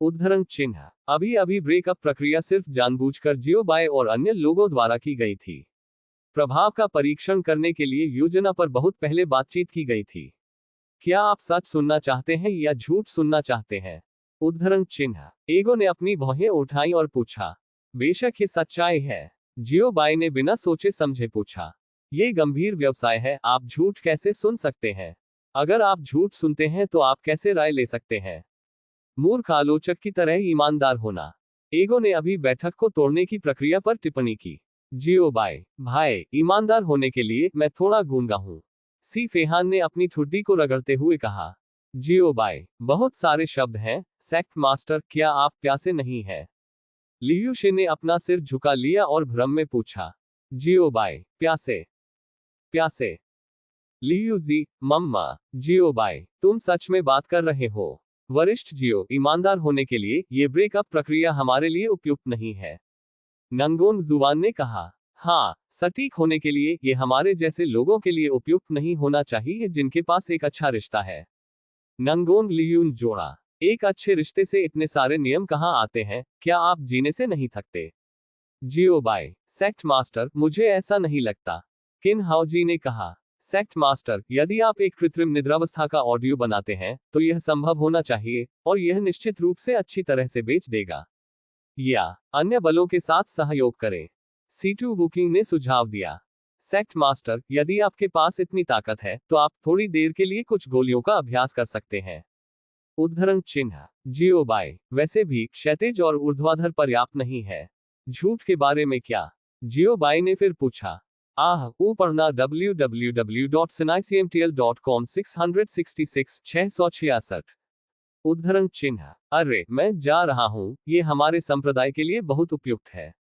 उद्धरण चिन्ह। अभी अभी ब्रेकअप प्रक्रिया सिर्फ जानबूझकर जियोबाई और अन्य लोगों द्वारा की गई थी। प्रभाव का परीक्षण करने के लिए योजना पर बहुत पहले बातचीत की गई थी। क्या आप सच सुनना चाहते हैं या झूठ सुनना चाहते हैं? उद्धरण चिन्ह। एगो ने अपनी भौहें उठाई और पूछा, बेशक ये सच्चाई है। जियोबाई ने बिना सोचे समझे पूछा, ये गंभीर व्यवसाय है, आप झूठ कैसे सुन सकते हैं? अगर आप झूठ सुनते हैं तो आप कैसे राय ले सकते हैं? मूर्ख आलोचक की तरह ईमानदार होना। एगो ने अभी बैठक को तोड़ने की प्रक्रिया पर टिप्पणी की। जियोबाई, भाई, ईमानदार होने के लिए मैं थोड़ा गूंगा हूं। सी फेहान ने अपनी ठुड्डी को रगड़ते हुए कहा। जियोबाई, बहुत सारे शब्द हैं, सेक्ट मास्टर, क्या आप प्यासे नहीं हैं? लियूशे ने अपना सिर झुका लिया और भ्रम में पूछा। जियोबाई, प्यासे? प्यासे? लियूजी, मम्मा। जियोबाई, तुम सच में बात कर रहे हो? वरिष्ठ जियो, ईमानदार होने के लिए ये ब्रेकअप प्रक्रिया हमारे लिए उपयुक्त नहीं है। नंगोन जुवान ने कहा। हाँ, सटीक होने के लिए ये हमारे जैसे लोगों के लिए उपयुक्त नहीं होना चाहिए जिनके पास एक अच्छा रिश्ता है। नंगोन लियून जोड़ा। एक अच्छे रिश्ते से इतने सारे नियम कहाँ आते हैं, क्या आप जीने से नहीं थकते? जियोबाई, सेक्ट मास्टर, मुझे ऐसा नहीं लगता। किन हाओजी ने कहा। सेक्ट मास्टर, यदि आप एक कृत्रिम निद्रावस्था का ऑडियो बनाते हैं तो यह संभव होना चाहिए, और यह निश्चित रूप से अच्छी तरह से बेच देगा। या अन्य बलों के साथ सहयोग करें। सीटू वुकिंग ने सुझाव दिया। सेक्ट मास्टर, यदि आपके पास इतनी ताकत है तो आप थोड़ी देर के लिए कुछ गोलियों का अभ्यास कर सकते हैं। उद्धरण चिन्ह। जियोबाई, वैसे भी क्षैतिज और ऊर्ध्वाधर पर्याप्त नहीं है। झूठ के बारे में क्या? जियोबाई ने फिर पूछा। ऊपरना www.sinaicmtl.com 666 666। उद्धरण चिन्ह। अरे, मैं जा रहा हूं, ये हमारे संप्रदाय के लिए बहुत उपयुक्त है।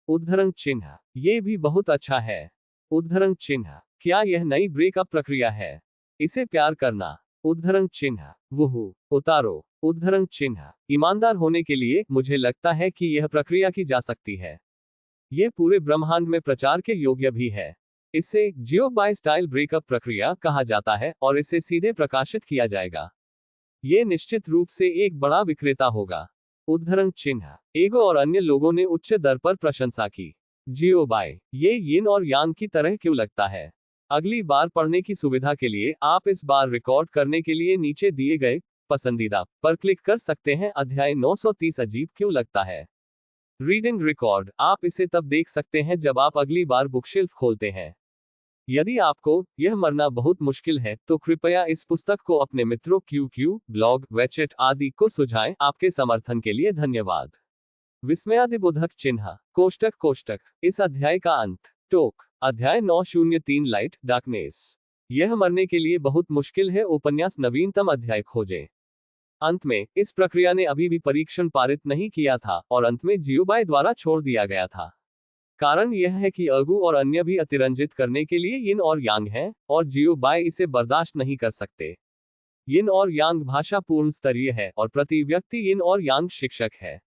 उद्धरण चिन्ह। ये भी बहुत अच्छा है। उद्धरण चिन्ह। क्या यह नई ब्रेकअप प्रक्रिया है? इसे प्यार करना। उद्धरण चिन्ह। वुहू, उतारो। उद्धरण चिन्ह। ईमानदार होने के लिए मुझे लगता है कि यह प्रक्रिया की जा सकती है। ये पूरे ब्रह्मांड में प्रचार के योग्य भी है। इसे जियोबाई स्टाइल ब्रेकअप प्रक्रिया कहा जाता है और इसे सीधे प्रकाशित किया जाएगा। ये निश्चित रूप से एक बड़ा विक्रेता होगा। उद्धरण चिन्ह। एगो और अन्य लोगों ने उच्च दर पर प्रशंसा की। जियोबाई, ये यिन और यांग की तरह क्यों लगता है? अगली बार पढ़ने की सुविधा के लिए आप इस बार रिकॉर्ड करने के लिए नीचे दिए गए पसंदीदा पर क्लिक कर सकते हैं। अध्याय 930 अजीब क्यों लगता है? Reading record. आप इसे तब देख सकते हैं जब आप अगली बार बुकशेल्फ खोलते हैं। यदि आपको यह मरना बहुत मुश्किल है तो कृपया इस पुस्तक को अपने मित्रों QQ, ब्लॉग, वेचेट आदि को सुझाएं। आपके समर्थन के लिए धन्यवाद। विस्मयादिबोधक चिन्ह। कोष्टक कोष्टक। इस अध्याय का अंत। टोक। अध्याय 903 लाइट डार्कनेस। यह मरने के लिए बहुत मुश्किल है। उपन्यास नवीनतम अध्याय खोजें। अंत में इस प्रक्रिया ने अभी भी परीक्षण पारित नहीं किया था और अंत में जियोबाई द्वारा छोड़ दिया गया था। कारण यह है कि अगु और अन्य भी अतिरंजित करने के लिए यिन और यांग हैं, और जियोबाई इसे बर्दाश्त नहीं कर सकते। यिन और यांग भाषा पूर्ण स्तरीय है और प्रति व्यक्ति यिन और यांग शिक्षक है।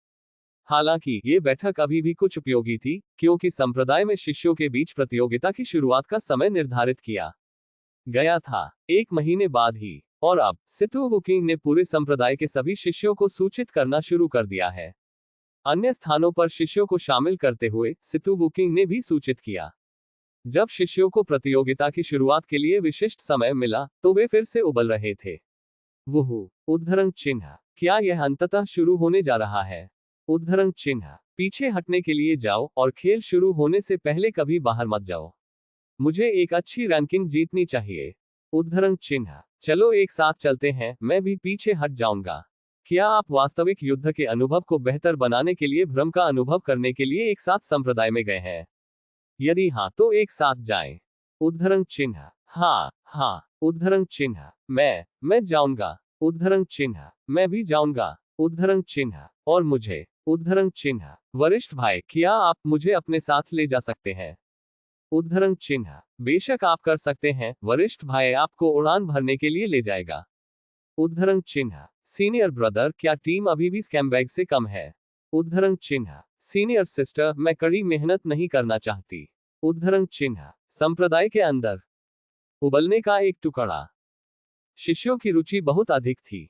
हालांकि ये बैठक अभी भी कुछ उपयोगी थी, क्योंकि संप्रदाय में शिष्यों के बीच प्रतियोगिता की शुरुआत का समय निर्धारित किया गया था, 1 महीने बाद ही। और अब सितु वुकिंग ने पूरे संप्रदाय के सभी शिष्यों को सूचित करना शुरू कर दिया है। अन्य स्थानों पर शिष्यों को शामिल करते हुए सितु वुकिंग ने भी सूचित किया। जब शिष्यों को प्रतियोगिता की शुरुआत के लिए विशिष्ट समय मिला तो वे फिर से उबल रहे थे। वुहू। उद्धरण चिन्ह। क्या यह अंततः शुरू होने जा रहा है? उद्धरण चिन्ह। पीछे हटने के लिए जाओ और खेल शुरू होने से पहले कभी बाहर मत जाओ। मुझे एक अच्छी रैंकिंग जीतनी चाहिए। उद्धरण चिन्ह। चलो एक साथ चलते हैं, मैं भी पीछे हट जाऊंगा। क्या आप वास्तविक युद्ध के अनुभव को बेहतर बनाने के लिए भ्रम का अनुभव करने के लिए एक साथ संप्रदाय में गए हैं? यदि हाँ तो एक साथ जाएं। उद्धरण चिन्ह। हाँ। उद्धरण चिन्ह। मैं जाऊंगा। उद्धरण चिन्ह। मैं भी जाऊंगा। उद्धरण चिन्ह। और मुझे। उद्धरण चिन्ह। वरिष्ठ भाई, क्या आप मुझे अपने साथ ले जा सकते हैं? उद्धरण चिन्ह। बेशक आप कर सकते हैं, वरिष्ठ भाई आपको उड़ान भरने के लिए ले जाएगा। उद्धरण चिन्ह। सीनियर ब्रदर, क्या टीम अभी भी स्कैमबैग से कम है? उद्धरण चिन्ह। सीनियर सिस्टर, मैं कड़ी मेहनत नहीं करना चाहती। उद्धरण चिन्ह। संप्रदाय के अंदर उबलने का एक टुकड़ा। शिष्यों की रुचि बहुत अधिक थी।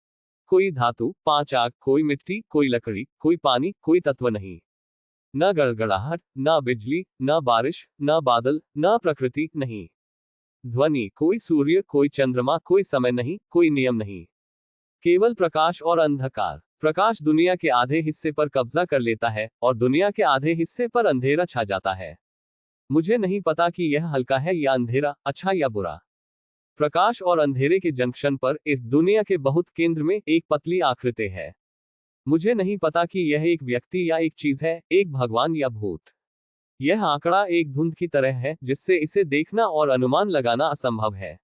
कोई धातु, 5 आग, कोई मिट्टी, कोई लकड़ी, कोई पानी, कोई तत्व नहीं। न गड़गड़ाहट, न बिजली, न बारिश, न बादल, न प्रकृति नहीं। ध्वनि, कोई सूर्य, कोई चंद्रमा, कोई समय नहीं, कोई नियम नहीं। केवल प्रकाश और अंधकार। प्रकाश दुनिया के आधे हिस्से पर कब्जा कर लेता है और दुनिया के आधे हिस्से पर अंधेरा छा जाता है। मुझे नहीं पता कि यह हल्का है या अंधेरा, अच्छा या बुरा। प्रकाश और अंधेरे के जंक्शन पर इस दुनिया के बहुत केंद्र में एक पतली आकृति है। मुझे नहीं पता कि यह एक व्यक्ति या एक चीज है, एक भगवान या भूत। यह आंकड़ा एक धुंध की तरह है जिससे इसे देखना और अनुमान लगाना असंभव है।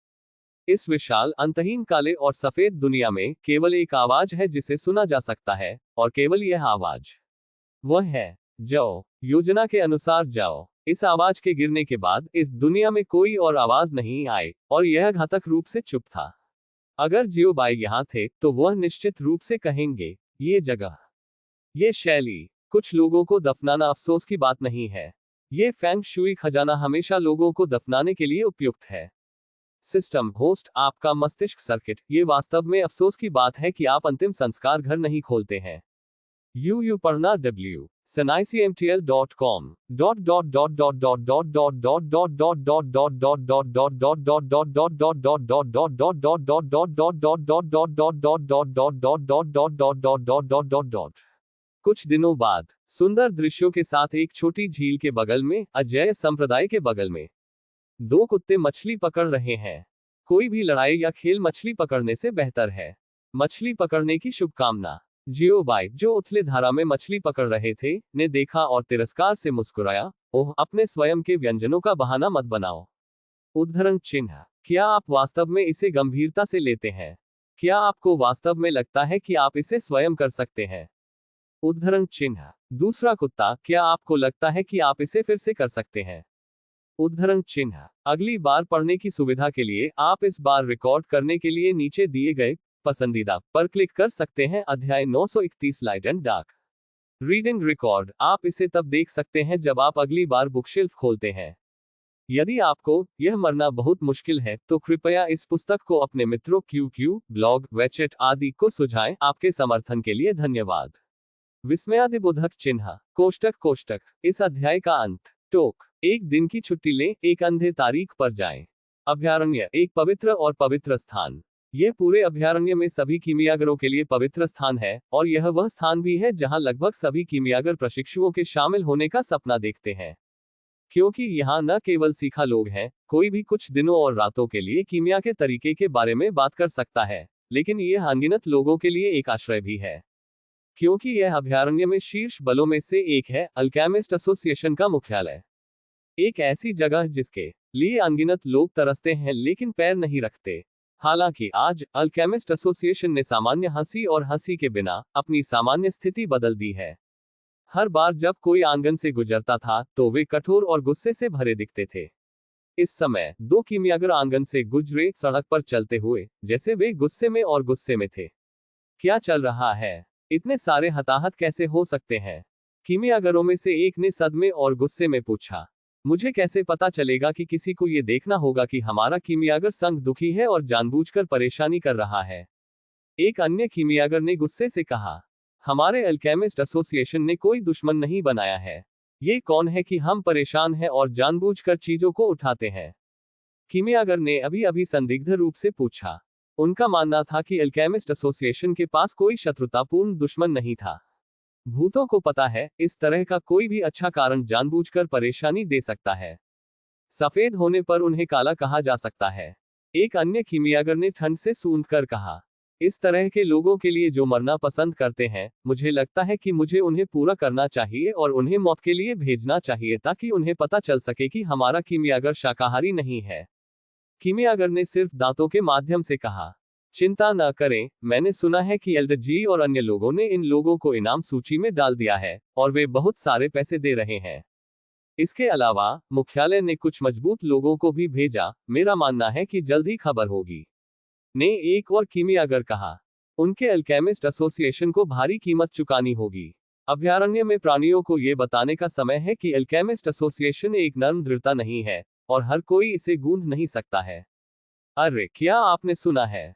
इस विशाल अंतहीन काले और सफेद दुनिया में केवल एक आवाज है जिसे सुना जा सकता है, और केवल यह आवाज। वह है, जाओ। योजना के अनुसार जाओ। इस आवाज के गिरने के बाद इस दुनिया में कोई और आवाज नहीं आई और यह घातक रूप से चुप था। अगर जियो बाई यहां थे तो वह निश्चित रूप से कहेंगे, ये जगह, ये शैली, कुछ लोगों को दफनाना अफसोस की बात नहीं है। ये फेंग शुई खजाना हमेशा लोगों को दफनाने के लिए उपयुक्त है। सिस्टम होस्ट, आपका मस्तिष्क सर्किट, ये वास्तव में अफसोस की बात है कि आप अंतिम संस्कार घर नहीं खोलते हैं। यू पढ़ना www.senicmtl.com कुछ दिनों बाद सुंदर दृश्यों के साथ एक छोटी झील के बगल में, अजय संप्रदाय के बगल में, 2 कुत्ते मछली पकड़ रहे हैं। कोई भी लड़ाई या खेल मछली पकड़ने से बेहतर है। मछली पकड़ने की शुभकामना। जियो बाई, जो उथले धारा में मछली पकड़ रहे थे, ने देखा और तिरस्कार से मुस्कुराया, ओह, अपने स्वयं के व्यंजनों का बहाना मत बनाओ। उद्धरण चिन्ह। क्या आप वास्तव में इसे गंभीरता से लेते हैं? क्या आपको वास्तव में लगता है कि आप इसे स्वयं कर सकते हैं? उद्धरण चिन्ह। दूसरा कुत्ता, क्या आपको लगता है कि आप इसे फिर से कर सकते हैं? उद्धरण चिन्ह। अगली बार पढ़ने की सुविधा के लिए आप इस बार रिकॉर्ड करने के लिए नीचे दिए गए पसंदीदा पर क्लिक कर सकते हैं। अध्याय 931 light and dark. Reading record. आप इसे तब देख सकते हैं जब आप अगली बार बुकशेल्फ खोलते हैं। यदि आपको यह मरना बहुत मुश्किल है तो कृपया इस पुस्तक को अपने मित्रों QQ, ब्लॉग, वेचेट आदि को सुझाएं। आपके समर्थन के लिए धन्यवाद। विस्मयादिबोधक चिन्ह। कोष्टक। इस अध्याय का अंत। टोक। एक दिन की छुट्टी लें, एक अंधे तारीख पर जाएं। अभयारण्य, एक पवित्र और पवित्र स्थान। यह पूरे अभयारण्य में सभी कीमियागरों के लिए पवित्र स्थान है, और यह वह स्थान भी है जहां लगभग सभी कीमियागर प्रशिक्षुओं के शामिल होने का सपना देखते हैं। क्योंकि यहाँ न केवल सीखा लोग हैं, कोई भी कुछ दिनों और रातों के लिए कीमिया के तरीके के बारे में बात कर सकता है, लेकिन यह अनगिनत लोगों के लिए एक आश्रय भी है। क्योंकि यह अभयारण्य में शीर्ष बलों में से एक है, अल्केमिस्ट एसोसिएशन का मुख्यालय। एक ऐसी जगह जिसके लिए अनगिनत लोग तरसते हैं लेकिन पैर नहीं रखते। हालांकि आज अल्केमिस्ट एसोसिएशन ने सामान्य हंसी और हंसी के बिना अपनी सामान्य स्थिति बदल दी है। हर बार जब कोई आंगन से गुजरता था तो वे कठोर और गुस्से से भरे दिखते थे। इस समय 2 कीमियागर आंगन से गुजरे, सड़क पर चलते हुए, जैसे वे गुस्से में और गुस्से में थे। क्या चल रहा है? इतने सारे हताहत कैसे हो सकते हैं? कीमियागरों में से एक ने सदमे और गुस्से में पूछा। मुझे कैसे पता चलेगा कि किसी को ये देखना होगा कि हमारा कीमियागर संग दुखी है और जानबूझकर परेशानी कर रहा है? एक अन्य कीमियागर ने गुस्से से कहा, हमारे अल्केमिस्ट एसोसिएशन ने कोई दुश्मन नहीं बनाया है। ये कौन है कि हम परेशान हैं और जानबूझकर चीजों को उठाते हैं? कीमियागर ने अभी अभी संदिग्ध रूप से पूछा। उनका मानना था कि अल्केमिस्ट एसोसिएशन के पास कोई शत्रुतापूर्ण दुश्मन नहीं था। भूतों को पता है, इस तरह का कोई भी अच्छा कारण जानबूझकर परेशानी दे सकता है। सफेद होने पर उन्हें काला कहा जा सकता है। एक अन्य कीमियागर ने ठंड से सूंघकर कहा, इस तरह के लोगों के लिए जो मरना पसंद करते हैं, मुझे लगता है कि मुझे उन्हें पूरा करना चाहिए और उन्हें मौत के लिए भेजना चाहिए ताकि उन्हें पता चल सके कि हमारा कीमियागर शाकाहारी नहीं है। कीमियागर ने सिर्फ दांतों के माध्यम से कहा, चिंता न करें, मैंने सुना है कि एल्डजी और अन्य लोगों ने इन लोगों को इनाम सूची में डाल दिया है और वे बहुत सारे पैसे दे रहे हैं। इसके अलावा मुख्यालय ने कुछ मजबूत लोगों को भी भेजा। मेरा मानना है कि जल्द ही खबर होगी, ने एक और कीमियागर कहा। उनके अल्केमिस्ट एसोसिएशन को भारी कीमत चुकानी होगी। अभयारण्य में प्राणियों को यह बताने का समय है कि अल्केमिस्ट एसोसिएशन एक नर्म दृढ़ता नहीं है और हर कोई इसे गूंथ नहीं सकता है। अरे, क्या आपने सुना है?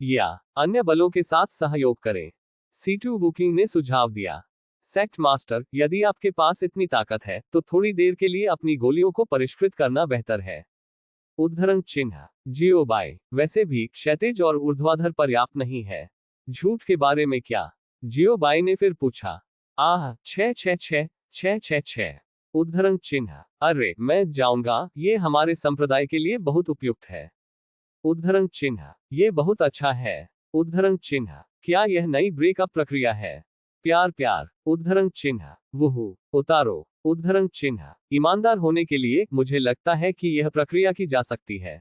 या अन्य बलों के साथ सहयोग करें। C2 वुकिंग ने सुझाव दिया। सेक्ट मास्टर, यदि आपके पास इतनी ताकत है तो थोड़ी देर के लिए अपनी गोलियों को परिष्कृत करना बेहतर है। उद्धरण चिन्ह जियो बाय, वैसे भी क्षैतिज और ऊर्ध्वाधर पर्याप्त नहीं है। झूठ के बारे में क्या? जियो बाय ने फिर पूछा। आह, 666 उद्धरण चिन्ह, अरे मैं जाऊंगा, ये हमारे संप्रदाय के लिए बहुत उपयुक्त है। उद्धरण चिन्ह, ये बहुत अच्छा है। उद्धरण चिन्ह, क्या यह नई ब्रेकअप प्रक्रिया है? प्यार प्यार। उद्धरण चिन्ह, वुहू, उतारो। उद्धरण चिन्ह, ईमानदार होने के लिए मुझे लगता है कि यह प्रक्रिया की जा सकती है।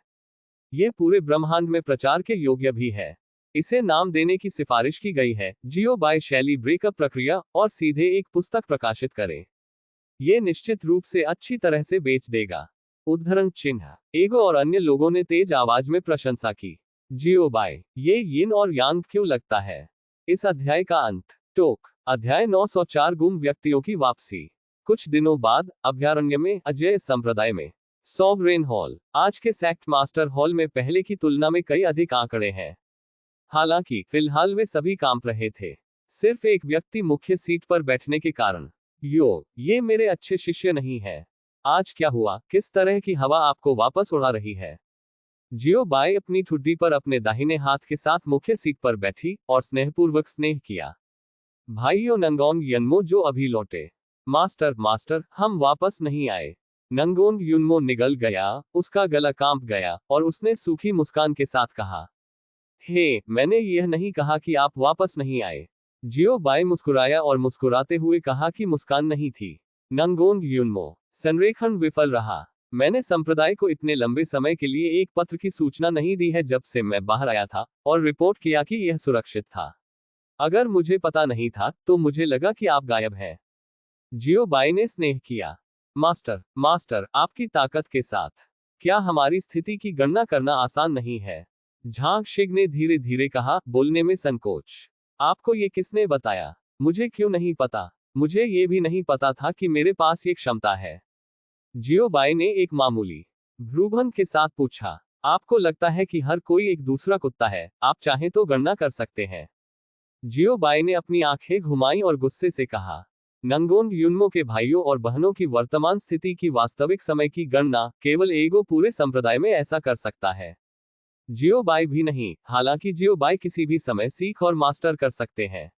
यह पूरे ब्रह्मांड में प्रचार के योग्य भी है। इसे नाम देने की सिफारिश की गई है, जियो बाय शैली ब्रेकअप प्रक्रिया, और सीधे एक पुस्तक प्रकाशित करें। यह निश्चित रूप से अच्छी तरह से बेच देगा। उद्धरण चिन्ह, एगो और अन्य लोगों ने तेज आवाज में प्रशंसा की। जियो बाय, ये यिन और यांग क्यों लगता है? इस अध्याय का अंत। टोक, अध्याय 904 गुम व्यक्तियों की वापसी। कुछ दिनों बाद अभयारण्य में अजय संप्रदाय में सॉवरेन हॉल। आज के सेक्ट मास्टर हॉल में पहले की तुलना में कई अधिक आंकड़े हैं। हालांकि फिलहाल वे सभी कांप रहे थे, सिर्फ एक व्यक्ति मुख्य सीट पर बैठने के कारण। ये मेरे अच्छे शिष्य नहीं है। आज क्या हुआ? किस तरह की हवा आपको वापस उड़ा रही है? जियो बाय अपनी ठुड्डी पर अपने दाहिने हाथ के साथ मुख्य सीट पर बैठी और स्नेहपूर्वक स्नेह किया। भाइयों नंगोंग यनमो जो अभी लौटे। मास्टर, हम वापस नहीं आए। नंगोंग युनमो निगल गया, उसका गला कांप गया, और उसने सूखी मुस्कान के साथ कहा, हे, मैंने यह नहीं कहा कि आप वापस नहीं आए। जियो बाय मुस्कुराया और मुस्कुराते हुए कहा कि मुस्कान नहीं थी। नंगोंग युनमो, संरेखण विफल रहा। मैंने संप्रदाय को इतने लंबे समय के लिए एक पत्र की सूचना नहीं दी है जब से मैं बाहर आया था, और रिपोर्ट किया कि यह सुरक्षित था। अगर मुझे पता नहीं था तो मुझे लगा कि आप गायब हैं। जियो बाय ने स्नेह किया। मास्टर, आपकी ताकत के साथ क्या हमारी स्थिति की गणना करना आसान नहीं है? झांग शिग ने धीरे धीरे कहा, बोलने में संकोच। आपको ये किसने बताया? मुझे क्यों नहीं पता? मुझे ये भी नहीं पता था कि मेरे पास ये क्षमता है। जियो बाय ने एक मामूली भ्रूभंग के साथ पूछा। आपको लगता है कि हर कोई एक दूसरा कुत्ता है? आप चाहें तो गणना कर सकते हैं। जियो बाय ने अपनी आंखें घुमाई और गुस्से से कहा, नंगोंग युनमो के भाइयों और बहनों की वर्तमान स्थिति की वास्तविक समय की गणना केवल एगो पूरे संप्रदाय में ऐसा कर सकता है। जियो बाय भी नहीं। हालांकि जियो बाय किसी भी समय सीख और मास्टर कर सकते हैं।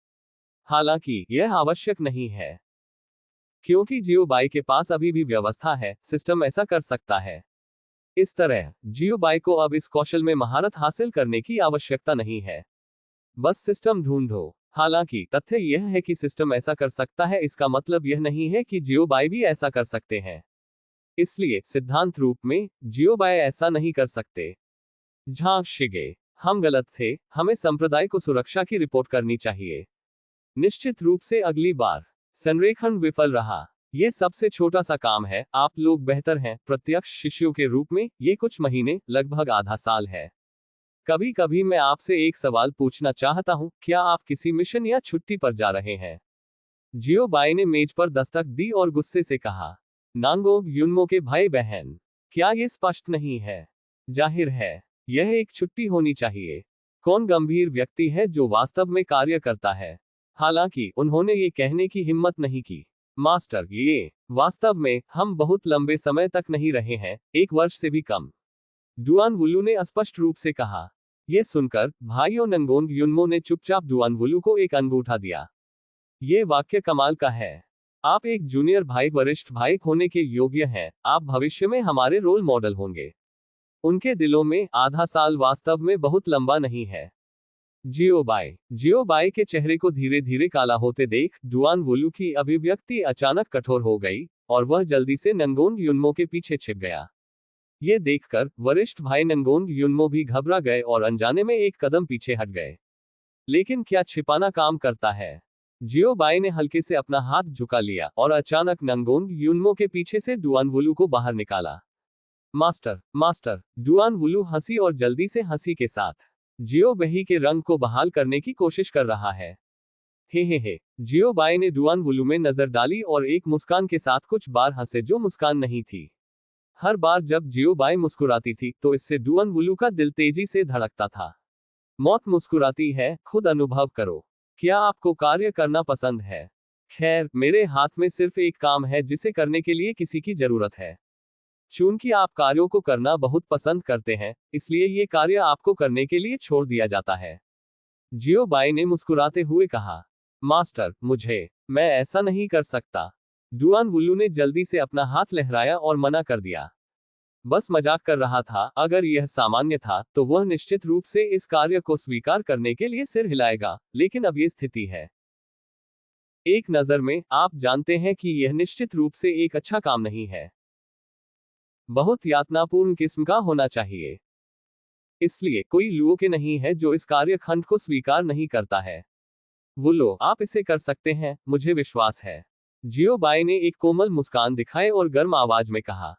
हालांकि यह आवश्यक नहीं है, क्योंकि जियो बाय के पास अभी भी व्यवस्था है, सिस्टम ऐसा कर सकता है। इस तरह जियो बाय को अब इस कौशल में महारत हासिल करने की आवश्यकता नहीं है, बस सिस्टम ढूंढो। हालांकि तथ्य यह है कि सिस्टम ऐसा कर सकता है, इसका मतलब यह नहीं है कि जियो बाय भी ऐसा कर सकते हैं। इसलिए सिद्धांत रूप में जियो बाय ऐसा नहीं कर सकते। झांग शिगे, हम गलत थे, हमें संप्रदाय को सुरक्षा की रिपोर्ट करनी चाहिए। निश्चित रूप से अगली बार। संरेखण विफल रहा। यह सबसे छोटा सा काम है, आप लोग बेहतर हैं। प्रत्यक्ष शिष्यों के रूप में ये कुछ महीने, लगभग आधा साल है। कभी कभी मैं आपसे एक सवाल पूछना चाहता हूं, क्या आप किसी मिशन या छुट्टी पर जा रहे हैं? जियो बाय ने मेज पर दस्तक दी और गुस्से से कहा, नांगोंग युनमो के भाई बहन, क्या यह स्पष्ट नहीं है? जाहिर है, यह एक छुट्टी होनी चाहिए। कौन गंभीर व्यक्ति है जो वास्तव में कार्य करता है? हालांकि उन्होंने ये कहने की हिम्मत नहीं की, मास्टर, ये वास्तव में हम बहुत लंबे समय तक नहीं रहे हैं, 1 वर्ष से भी कम। डुआन वुलू ने स्पष्ट रूप से कहा। यह सुनकर भाइयों नंगोंग युनमो ने चुपचाप डुआन वुलू को एक अंगूठा दिया। ये वाक्य कमाल का है। आप एक जूनियर भाई, वरिष्ठ भाई होने के योग्य हैं, आप भविष्य में हमारे रोल मॉडल होंगे। उनके दिलों में आधा साल वास्तव में बहुत लंबा नहीं है। जियो बाय के चेहरे को धीरे धीरे काला होते देख डुआन वुलू की अभिव्यक्ति अचानक कठोर हो गई, और वह जल्दी से नंगोंग युनमो के पीछे छिप गया। ये देखकर वरिष्ठ भाई नंगोंग युनमो भी घबरा गए और अनजाने में एक कदम पीछे हट गए। लेकिन क्या छिपाना काम करता है? जियो बाय ने हल्के से अपना हाथ झुका लिया और अचानक नंगोंग युनमो के पीछे से डुआन वुलू को बाहर निकाला। मास्टर, डुआन वुलू हंसी और जल्दी से हंसी के साथ जियो बही के रंग को बहाल करने की कोशिश कर रहा है। हे। जियो बाय ने डुआन वुलू में नजर डाली और एक मुस्कान के साथ कुछ बार हंसे, जो मुस्कान नहीं थी। हर बार जब जियो बाय मुस्कुराती थी तो इससे डुआन वुलू का दिल तेजी से धड़कता था। मौत मुस्कुराती है, खुद अनुभव करो। क्या आपको कार्य करना पसंद है? खैर, मेरे हाथ में सिर्फ एक काम है जिसे करने के लिए किसी की जरूरत है। चूंकि आप कार्यों को करना बहुत पसंद करते हैं, इसलिए ये कार्य आपको करने के लिए छोड़ दिया जाता है। जियो बाई ने मुस्कुराते हुए कहा। मास्टर, मैं ऐसा नहीं कर सकता। डुआन वुलू ने जल्दी से अपना हाथ लहराया और मना कर दिया। बस मजाक कर रहा था, अगर यह सामान्य था, तो वह निश्चित रूप से इस कार्य को स्वीकार करने के लिए सिर हिलाएगा, लेकिन अब ये स्थिति है। एक नजर में, आप जानते हैं कि यह निश्चित रूप से एक अच्छा काम नहीं है। बहुत यातनापूर्ण किस्म का होना चाहिए। इसलिए कोई लुओके नहीं है जो इस कार्यखंड को स्वीकार नहीं करता है। वुलो, आप इसे कर सकते हैं, मुझे विश्वास है। जियो बाई ने एक कोमल मुस्कान दिखाए और गर्म आवाज में कहा।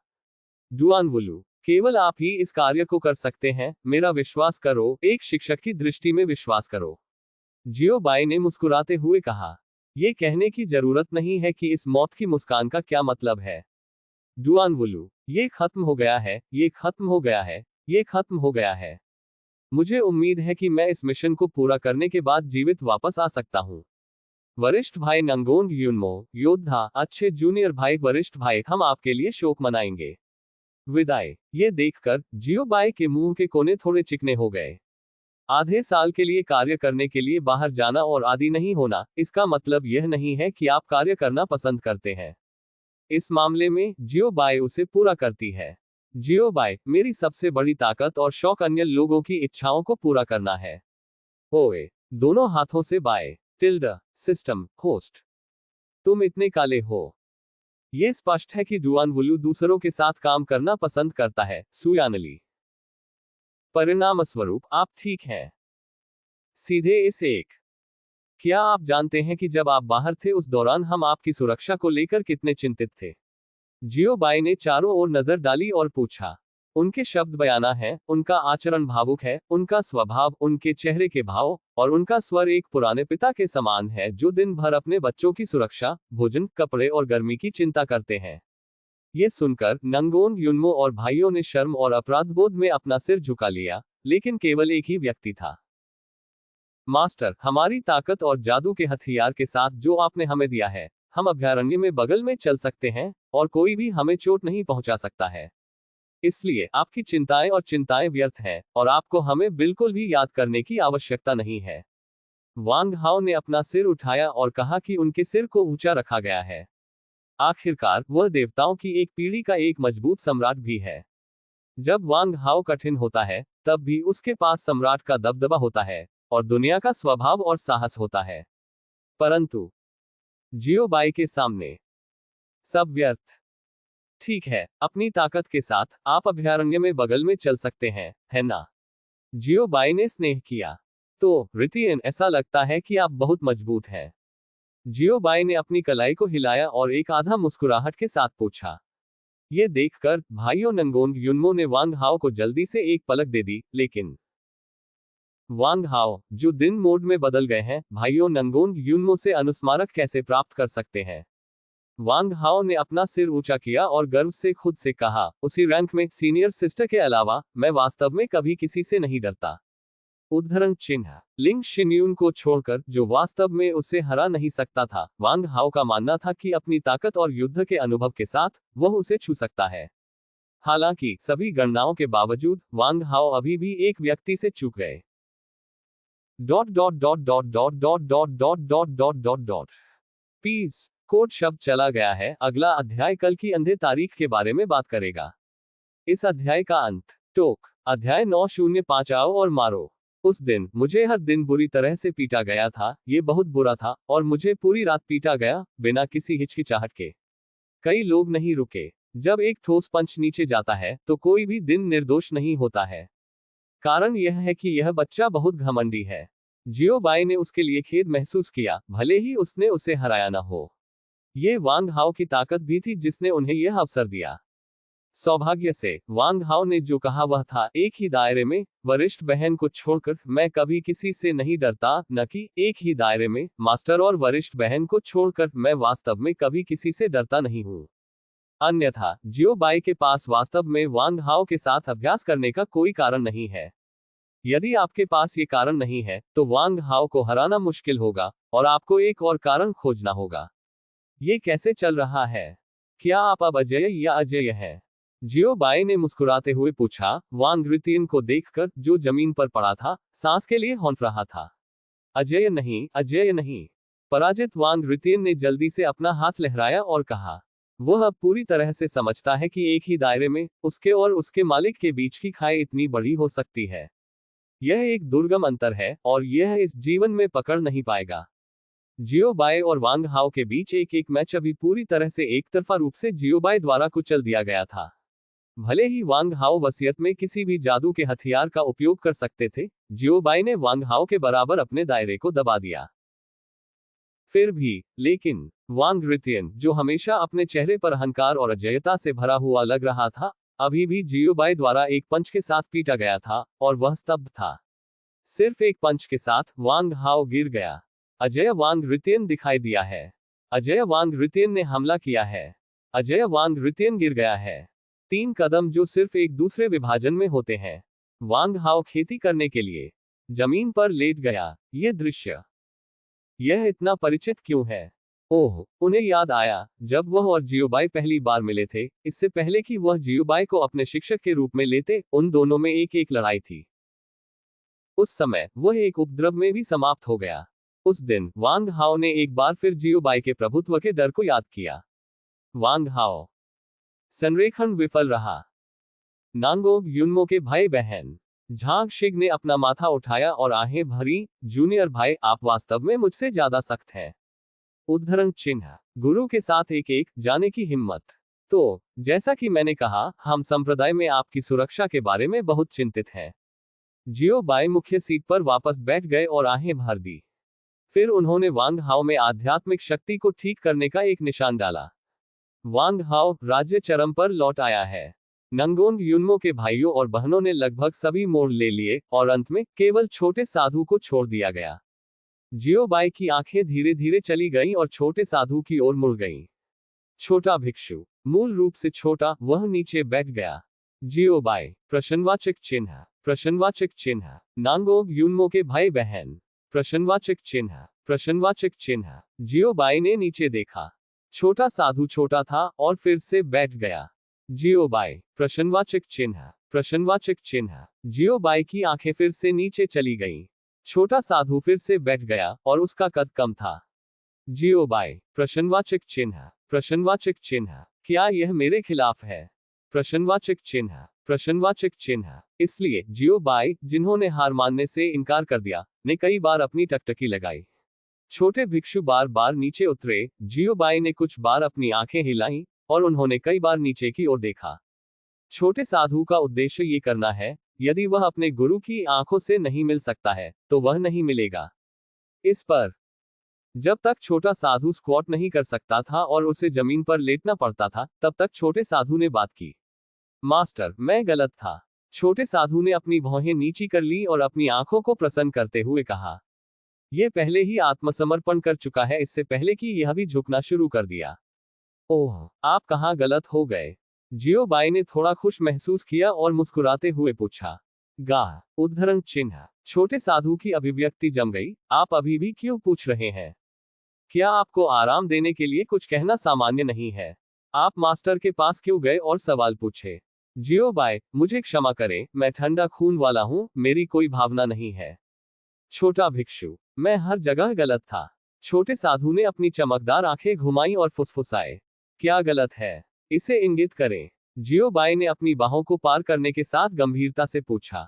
डुआन वुलू, केवल आप ही इस कार्य को कर सकते हैं, मेरा विश्वास करो, एक शिक्षक की दृष्टि में विश्वास करो। जियो बाई ने मुस्कुराते हुए कहा। यह कहने की जरूरत नहीं है कि इस मौत की मुस्कान का क्या मतलब है। डुआन वुलू, ये खत्म हो गया है, ये खत्म हो गया है, ये खत्म हो गया है। मुझे उम्मीद है कि मैं इस मिशन को पूरा करने के बाद जीवित वापस आ सकता हूँ। वरिष्ठ भाई नंगोंग यूनमो, योद्धा, अच्छे जूनियर भाई, वरिष्ठ भाई, हम आपके लिए शोक मनाएंगे। विदाई। ये देखकर जियो बाई के मुंह के कोने थोड़े चिकने हो गए। आधे साल के लिए कार्य करने के लिए बाहर जाना और आदी नहीं होना, इसका मतलब यह नहीं है कि आप कार्य करना पसंद करते हैं। इस मामले में जियो बाई उसे पूरा करती है। जियो बाई, मेरी सबसे बड़ी ताकत और शौक अन्य लोगों की इच्छाओं को पूरा करना है। ओए, दोनों हाथों से बाय। Tilde, system, host. तुम इतने काले हो। यह स्पष्ट है कि डुआन वुलू दूसरों के साथ काम करना पसंद करता है। सुयानली। परिणामस्वरूप आप ठीक हैं। सीधे इस एक। क्या आप जानते हैं कि जब आप बाहर थे उस दौरान हम आपकी सुरक्षा को लेकर कितने चिंतित थे? जियो बाई ने चारों ओर नजर डाली और पूछा। उनके शब्द बयाना हैं, उनका आचरण भावुक है, उनका स्वभाव, उनके चेहरे के भाव और उनका स्वर एक पुराने पिता के समान है जो दिन भर अपने बच्चों की सुरक्षा, भोजन, कपड़े और गर्मी की चिंता करते हैं। ये सुनकर नंगोन युनमो और भाइयों ने शर्म और अपराधबोध में अपना सिर झुका लिया, लेकिन केवल एक ही व्यक्ति था। मास्टर, हमारी ताकत और जादू के हथियार के साथ जो आपने हमें दिया है, हम अभयारण्य में बगल में चल सकते हैं और कोई भी हमें चोट नहीं पहुंचा सकता है। इसलिए आपकी चिंताएं और चिंताएं व्यर्थ हैं और आपको हमें बिल्कुल भी याद करने की आवश्यकता नहीं है। वांग हाओ ने अपना सिर उठाया और कहा कि उनके सिर को ऊंचा रखा गया है। आखिरकार वह देवताओं की एक पीढ़ी का एक मजबूत सम्राट भी है। जब वांग हाओ कठिन होता है, तब भी उसके पास सम्राट का दबदबा होता है और दुनिया का स्वभाव और साहस होता है। परंतु जियो बाई के सामने सब व्यर्थ। ठीक है, अपनी ताकत के साथ आप अभयारण्य में बगल में चल सकते हैं, है ना? जियो बाई ने स्नेह किया। तो रितियन, ऐसा लगता है कि आप बहुत मजबूत हैं। जियो बाई ने अपनी कलाई को हिलाया और एक आधा मुस्कुराहट के साथ पूछा। ये देखकर भाइयों नंगोंग युनमो ने वांग हाओ को जल्दी से एक पलक दे दी, लेकिन वांग हाओ, जो दिन मोड में बदल गए हैं, भाइयों नंगोंग युनमो से अनुस्मारक कैसे प्राप्त कर सकते हैं? वांग हाओ ने अपना सिर ऊंचा किया और गर्व से खुद से कहा, उसी रैंक में सीनियर सिस्टर के अलावा मैं वास्तव में कभी किसी से नहीं डरता। उद्धरण चिन्ह। लिंग शिन्यून को छोड़कर जो वास्तव में उसे हरा नहीं सकता था, वांग हाओ का मानना था कि अपनी ताकत और युद्ध के अनुभव के साथ वह उसे छू सकता है। हालांकि सभी गणनाओं के बावजूद वांग हाओ अभी भी एक व्यक्ति से चूक गए। Dot dot dot dot dot dot dot dot dot dot dot dot peace code शब्द चला गया है। अगला अध्याय कल की अंधे तारीख के बारे में बात करेगा। इस अध्याय का अंत। टोक। अध्याय 905 आओ और मारो। उस दिन मुझे हर दिन बुरी तरह से पीटा गया था, ये बहुत बुरा था, और मुझे पूरी रात पीटा गया, बिना किसी हिचकिचाहट के। कई लोग नहीं रुके। जब एक ठोस पंच नीचे जाता है, तो कोई भी दिन निर्दोष नहीं होता है। कारण यह है कि यह बच्चा बहुत घमंडी है। जियो बाई ने उसके लिए खेद महसूस किया, भले ही उसने उसे हराया न हो। ये वांग हाओ की ताकत भी थी जिसने उन्हें यह अवसर दिया। सौभाग्य से वांग हाओ ने जो कहा वह था, एक ही दायरे में, वरिष्ठ बहन को छोड़कर मैं कभी किसी से नहीं डरता, न कि एक ही दायरे में, मास्टर और वरिष्ठ बहन को छोड़कर मैं वास्तव में कभी किसी से डरता नहीं हूँ। अन्यथा जियो बाई के पास वास्तव में वांग हाओ के साथ अभ्यास करने का कोई कारण नहीं है। यदि आपके पास ये कारण नहीं है तो वांग हाओ को हराना मुश्किल होगा और आपको एक और कारण खोजना होगा। ये कैसे चल रहा है? क्या आप अब अजेय या अजेय हैं? जियो बाई ने मुस्कुराते हुए पूछा, वांग रितियन को देखकर जो जमीन पर पड़ा था, सांस के लिए हौंफ रहा था। अजेय नहीं, अजेय नहीं। पराजित वांग रितियन ने जल्दी से अपना हाथ लहराया और कहा। वह अब पूरी तरह से समझता है कि एक ही दायरे में उसके और उसके मालिक के बीच की खाई इतनी बड़ी हो सकती है। यह एक दुर्गम अंतर है और यह इस जीवन में पकड़ नहीं पाएगा। जियो बाय और वांग हाओ के बीच एक मैच अभी पूरी तरह से एक तरफा रूप से जियो बाय द्वारा कुचल दिया गया था। भले ही वांग हाओ वसीयत में किसी भी जादू के हथियार का उपयोग कर सकते थे, जियो बाय ने वांग हाओ के बराबर अपने दायरे को दबा दिया। फिर भी, लेकिन, वांग रितियन, जो हमेशा अपने चेहरे पर अहंकार और अजेयता से भरा हुआ लग रहा था, अभी भी जियो बाय द्वारा एक पंच के साथ पीटा गया था, और वह स्तब्ध था। सिर्फ एक पंच के साथ, वांग हाओ गिर गया। अजय वांग रितियन दिखाई दिया है। अजय वांग रितियन ने हमला किया है। अजय वांग रितियन गिर गया है। 3 कदम जो सिर्फ एक दूसरे विभाजन में होते हैं। वांग हाओ खेती करने के लिए जमीन पर लेट गया। यह दृश्य, यह इतना परिचित क्यों है? ओह, उन्हें याद आया, जब वह और जियोबाई पहली बार मिले थे, इससे पहले कि वह जियोबाई को अपने शिक्षक के रूप में लेते, उन दोनों में एक लड़ाई थी। उस समय, वह एक उपद्रव में भी समाप्त हो गया। उस दिन, वांग हाओ ने एक बार फिर जियोबाई के प्रभुत्व के डर को याद किया। वांग हाओ संरेखण विफल रहा। नांगोग युन्मो के भाई बहन झांग शिग ने अपना माथा उठाया और आहें भरी, जूनियर भाई, आप वास्तव में मुझसे ज्यादा सख्त हैं। उद्धरण चिन्ह, गुरु के साथ एक जाने की हिम्मत। तो, जैसा कि मैंने कहा, हम संप्रदाय में आपकी सुरक्षा के बारे में बहुत चिंतित हैं। जियो बाई मुख्य सीट पर वापस बैठ गए और आहें भर दी। फिर उन्होंने वांग हाओ में आध्यात्मिक शक्ति को ठीक करने का एक निशान डाला। वांग हाओ राज्य चरम पर लौट आया है। नंगोंग युन्मो के भाइयों और बहनों ने लगभग सभी मोड़ ले लिए और अंत में केवल छोटे साधु को छोड़ दिया गया। जियो बाई की आंखें धीरे धीरे चली गईं और छोटे साधु की ओर मुड़ गईं। छोटा भिक्षु, मूल रूप से छोटा, वह नीचे बैठ गया। जियो बाई प्रश्नवाचक चिन्ह, प्रश्नवाचक चिन्ह, नांगोंग युन्मो के भाई बहन, प्रश्नवाचक चिन्ह, प्रश्नवाचक चिन्ह। जियो बाई ने नीचे देखा। छोटा साधु छोटा था और फिर से बैठ गया। जियो बाई प्रश्नवाचक चिन्ह, प्रश्नवाचक चिन्ह। जियो बाई की आंखें फिर से नीचे चली गईं। छोटा साधु फिर से बैठ गया और उसका कद कम था। जियो बाई प्रश्नवाचक चिन्ह, प्रश्नवाचक चिन्ह। क्या यह मेरे खिलाफ है? प्रश्नवाचक चिन्ह, प्रश्नवाचक चिन्ह। इसलिए जियो बाई, जिन्होंने हार मानने से इनकार कर दिया, ने कई बार अपनी टकटकी लगाई। छोटे भिक्षु बार बार नीचे उतरे। जियो बाई ने कुछ बार अपनी आंखें हिलाईं और उन्होंने कई बार नीचे की ओर देखा। छोटे साधु का उद्देश्य ये करना है, यदि वह अपने गुरु की आंखों से नहीं मिल सकता है, तो वह नहीं मिलेगा। इस पर, जब तक छोटा साधु स्क्वाट नहीं कर सकता था और उसे जमीन पर लेटना पड़ता था, तब तक छोटे साधु ने बात की। मास्टर, मैं गलत था। छोटे साधु ने अपनी भौहें नीची कर ली और अपनी आंखों को प्रसन्न करते हुए कहा। यह पहले ही आत्मसमर्पण कर चुका है, इससे पहले कि यह भी झुकना शुरू कर दिया। ओह, आप कहाँ गलत हो गए? जियो बाई ने थोड़ा खुश महसूस किया और मुस्कुराते हुए पूछा। गाह, उद्धरण चिन्ह। छोटे साधु की अभिव्यक्ति जम गई। आप अभी भी क्यों पूछ रहे हैं? क्या आपको आराम देने के लिए कुछ कहना सामान्य नहीं है? आप मास्टर के पास क्यों गए और सवाल पूछे? जियो बाई, मुझे क्षमा करें, मैं ठंडा खून वाला हूं, मेरी कोई भावना नहीं है। छोटा भिक्षु, मैं हर जगह गलत था। छोटे साधु ने अपनी चमकदार आंखें घुमाई और फुसफुसाए। क्या गलत है? इसे इंगित करें। जियो बाई ने अपनी बाहों को पार करने के साथ गंभीरता से पूछा।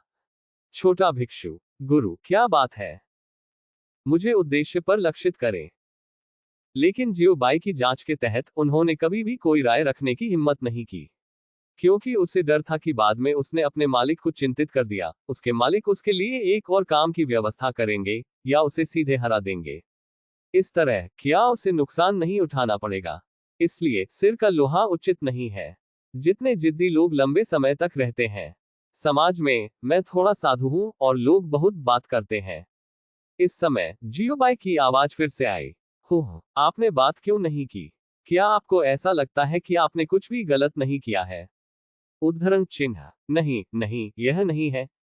छोटा भिक्षु, गुरु, क्या बात है? मुझे उद्देश्य पर लक्षित करें। लेकिन जियो बाई की जांच के तहत उन्होंने कभी भी कोई राय रखने की हिम्मत नहीं की, क्योंकि उसे डर था कि बाद में उसने अपने मालिक को चिंतित कर दिया, उसके मालिक उसके लिए एक और काम की व्यवस्था करेंगे या उसे सीधे हरा देंगे। इस तरह क्या उसे नुकसान नहीं उठाना पड़ेगा? इसलिए सिर का लोहा उचित नहीं है। जितने जिद्दी लोग लंबे समय तक रहते हैं समाज में, मैं थोड़ा साधु हूं और लोग बहुत बात करते हैं। इस समय जियोबाई की आवाज फिर से आई। हो, आपने बात क्यों नहीं की? क्या आपको ऐसा लगता है कि आपने कुछ भी गलत नहीं किया है? उद्धरण चिन्ह, नहीं नहीं, यह नहीं है,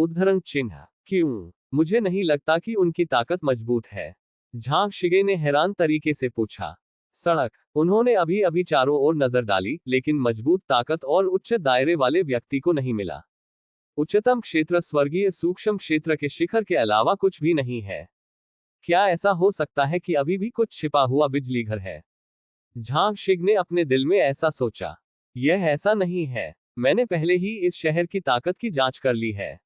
उद्धरण चिन्ह। क्यों? मुझे नहीं लगता कि उनकी ताकत मजबूत है। झांग शिगे ने हैरान तरीके से पूछा। सड़क। उन्होंने अभी अभी चारों ओर नजर डाली, लेकिन मजबूत ताकत और उच्च दायरे वाले व्यक्ति को नहीं मिला। उच्चतम क्षेत्र स्वर्गीय सूक्ष्म क्षेत्र के शिखर के अलावा कुछ भी नहीं है। क्या ऐसा हो सकता है कि अभी भी कुछ छिपा हुआ बिजली घर है? झांग शिग ने अपने दिल में ऐसा सोचा। यह ऐसा नहीं है। मैंने पहले ही इस शहर की ताकत की जांच कर ली है।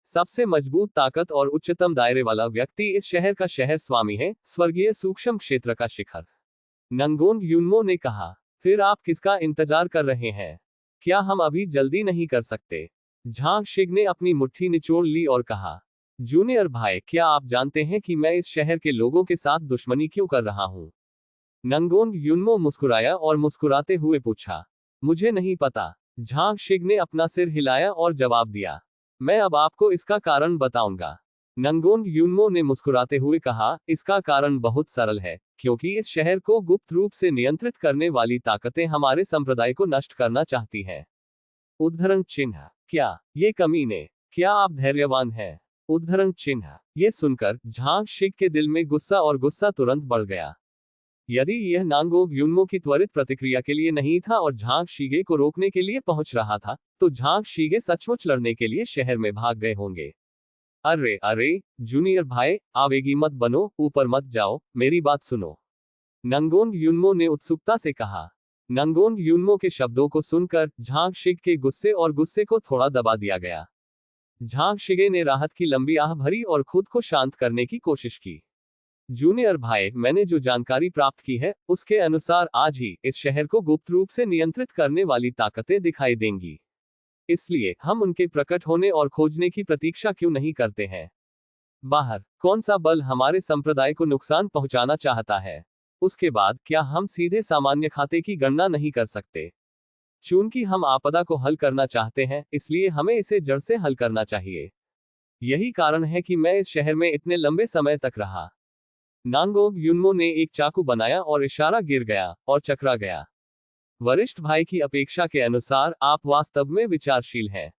सबसे मजबूत ताकत और उच्चतम दायरे वाला व्यक्ति इस शहर का शहर स्वामी है, स्वर्गीय सूक्ष्म क्षेत्र का शिखर। नंगोंग यूनमो ने कहा। फिर आप किसका इंतजार कर रहे हैं? क्या हम अभी जल्दी नहीं कर सकते? झांग शिग ने अपनी मुट्ठी निचोड़ ली और कहा। जूनियर भाई, क्या आप जानते हैं कि मैं इस शहर के लोगों के साथ दुश्मनी क्यों कर रहा हूं? नंगोंग यूनमो मुस्कुराया और मुस्कुराते हुए पूछा। मुझे नहीं पता। झांग शिग ने अपना सिर हिलाया और जवाब दिया। मैं अब आपको इसका कारण बताऊंगा। नंगोंग यूनमो ने मुस्कुराते हुए कहा, इसका कारण बहुत सरल है, क्योंकि इस शहर को गुप्त रूप से नियंत्रित करने वाली ताकतें हमारे संप्रदाय को नष्ट करना चाहती हैं। उद्धरण चिन्ह। क्या ये कमीने? क्या आप धैर्यवान हैं? उद्धरण चिन्ह। ये सुनकर झांग शिग के दिल में गुस्सा तुरंत बढ़ गया। यदि यह नांगोंग यूनमो की त्वरित प्रतिक्रिया के लिए नहीं था और झांग शिगे को रोकने के लिए पहुंच रहा था, तो झांग शिगे सचमुच लड़ने के लिए शहर में भाग गए होंगे। अरे अरे, जूनियर भाई, आवेगी मत बनो, ऊपर मत जाओ, मेरी बात सुनो। नंगोंग यूनमो ने उत्सुकता से कहा। नंगोंग यूनमो के शब्दों को सुनकर झांग शिग के गुस्से को थोड़ा दबा दिया गया। झांग शिगे ने राहत की लंबी आह भरी और खुद को शांत करने की कोशिश की। जूनियर भाई, मैंने जो जानकारी प्राप्त की है, उसके अनुसार आज ही इस शहर को गुप्त रूप से नियंत्रित करने वाली ताकतें दिखाई देंगी। इसलिए हम उनके प्रकट होने और खोजने की प्रतीक्षा क्यों नहीं करते हैं? बाहर कौन सा बल हमारे संप्रदाय को नुकसान पहुंचाना चाहता है? उसके बाद क्या हम सीधे सामान्य खाते की गणना नहीं कर सकते? चूंकि हम आपदा को हल करना चाहते हैं, इसलिए हमें इसे जड़ से हल करना चाहिए। यही कारण है कि मैं इस शहर में इतने लंबे समय तक रहा। नांगोंग यूनमो ने एक चाकू बनाया और इशारा गिर गया और चकरा गया। वरिष्ठ भाई की अपेक्षा के अनुसार आप वास्तव में विचारशील हैं।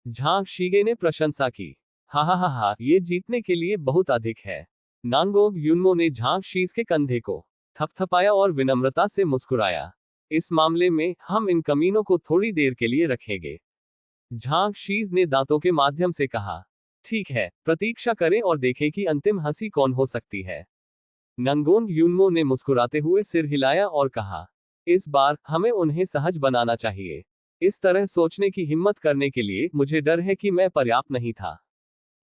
झांग शिगे ने प्रशंसा की। हा, ये जीतने के लिए बहुत अधिक है। नांगोंग यूनमो ने झांग शीज के कंधे को थपथपाया और विनम्रता से मुस्कुराया। इस मामले में हम इन कमीनों को थोड़ी देर के लिए रखेंगे। झांग शीज ने दांतों के माध्यम से कहा। ठीक है, प्रतीक्षा करें और देखें कि अंतिम हंसी कौन हो सकती है। नंगोंग यूनमो ने मुस्कुराते हुए सिर हिलाया और कहा। इस बार हमें उन्हें सहज बनाना चाहिए। इस तरह सोचने की हिम्मत करने के लिए मुझे डर है कि मैं पर्याप्त नहीं था।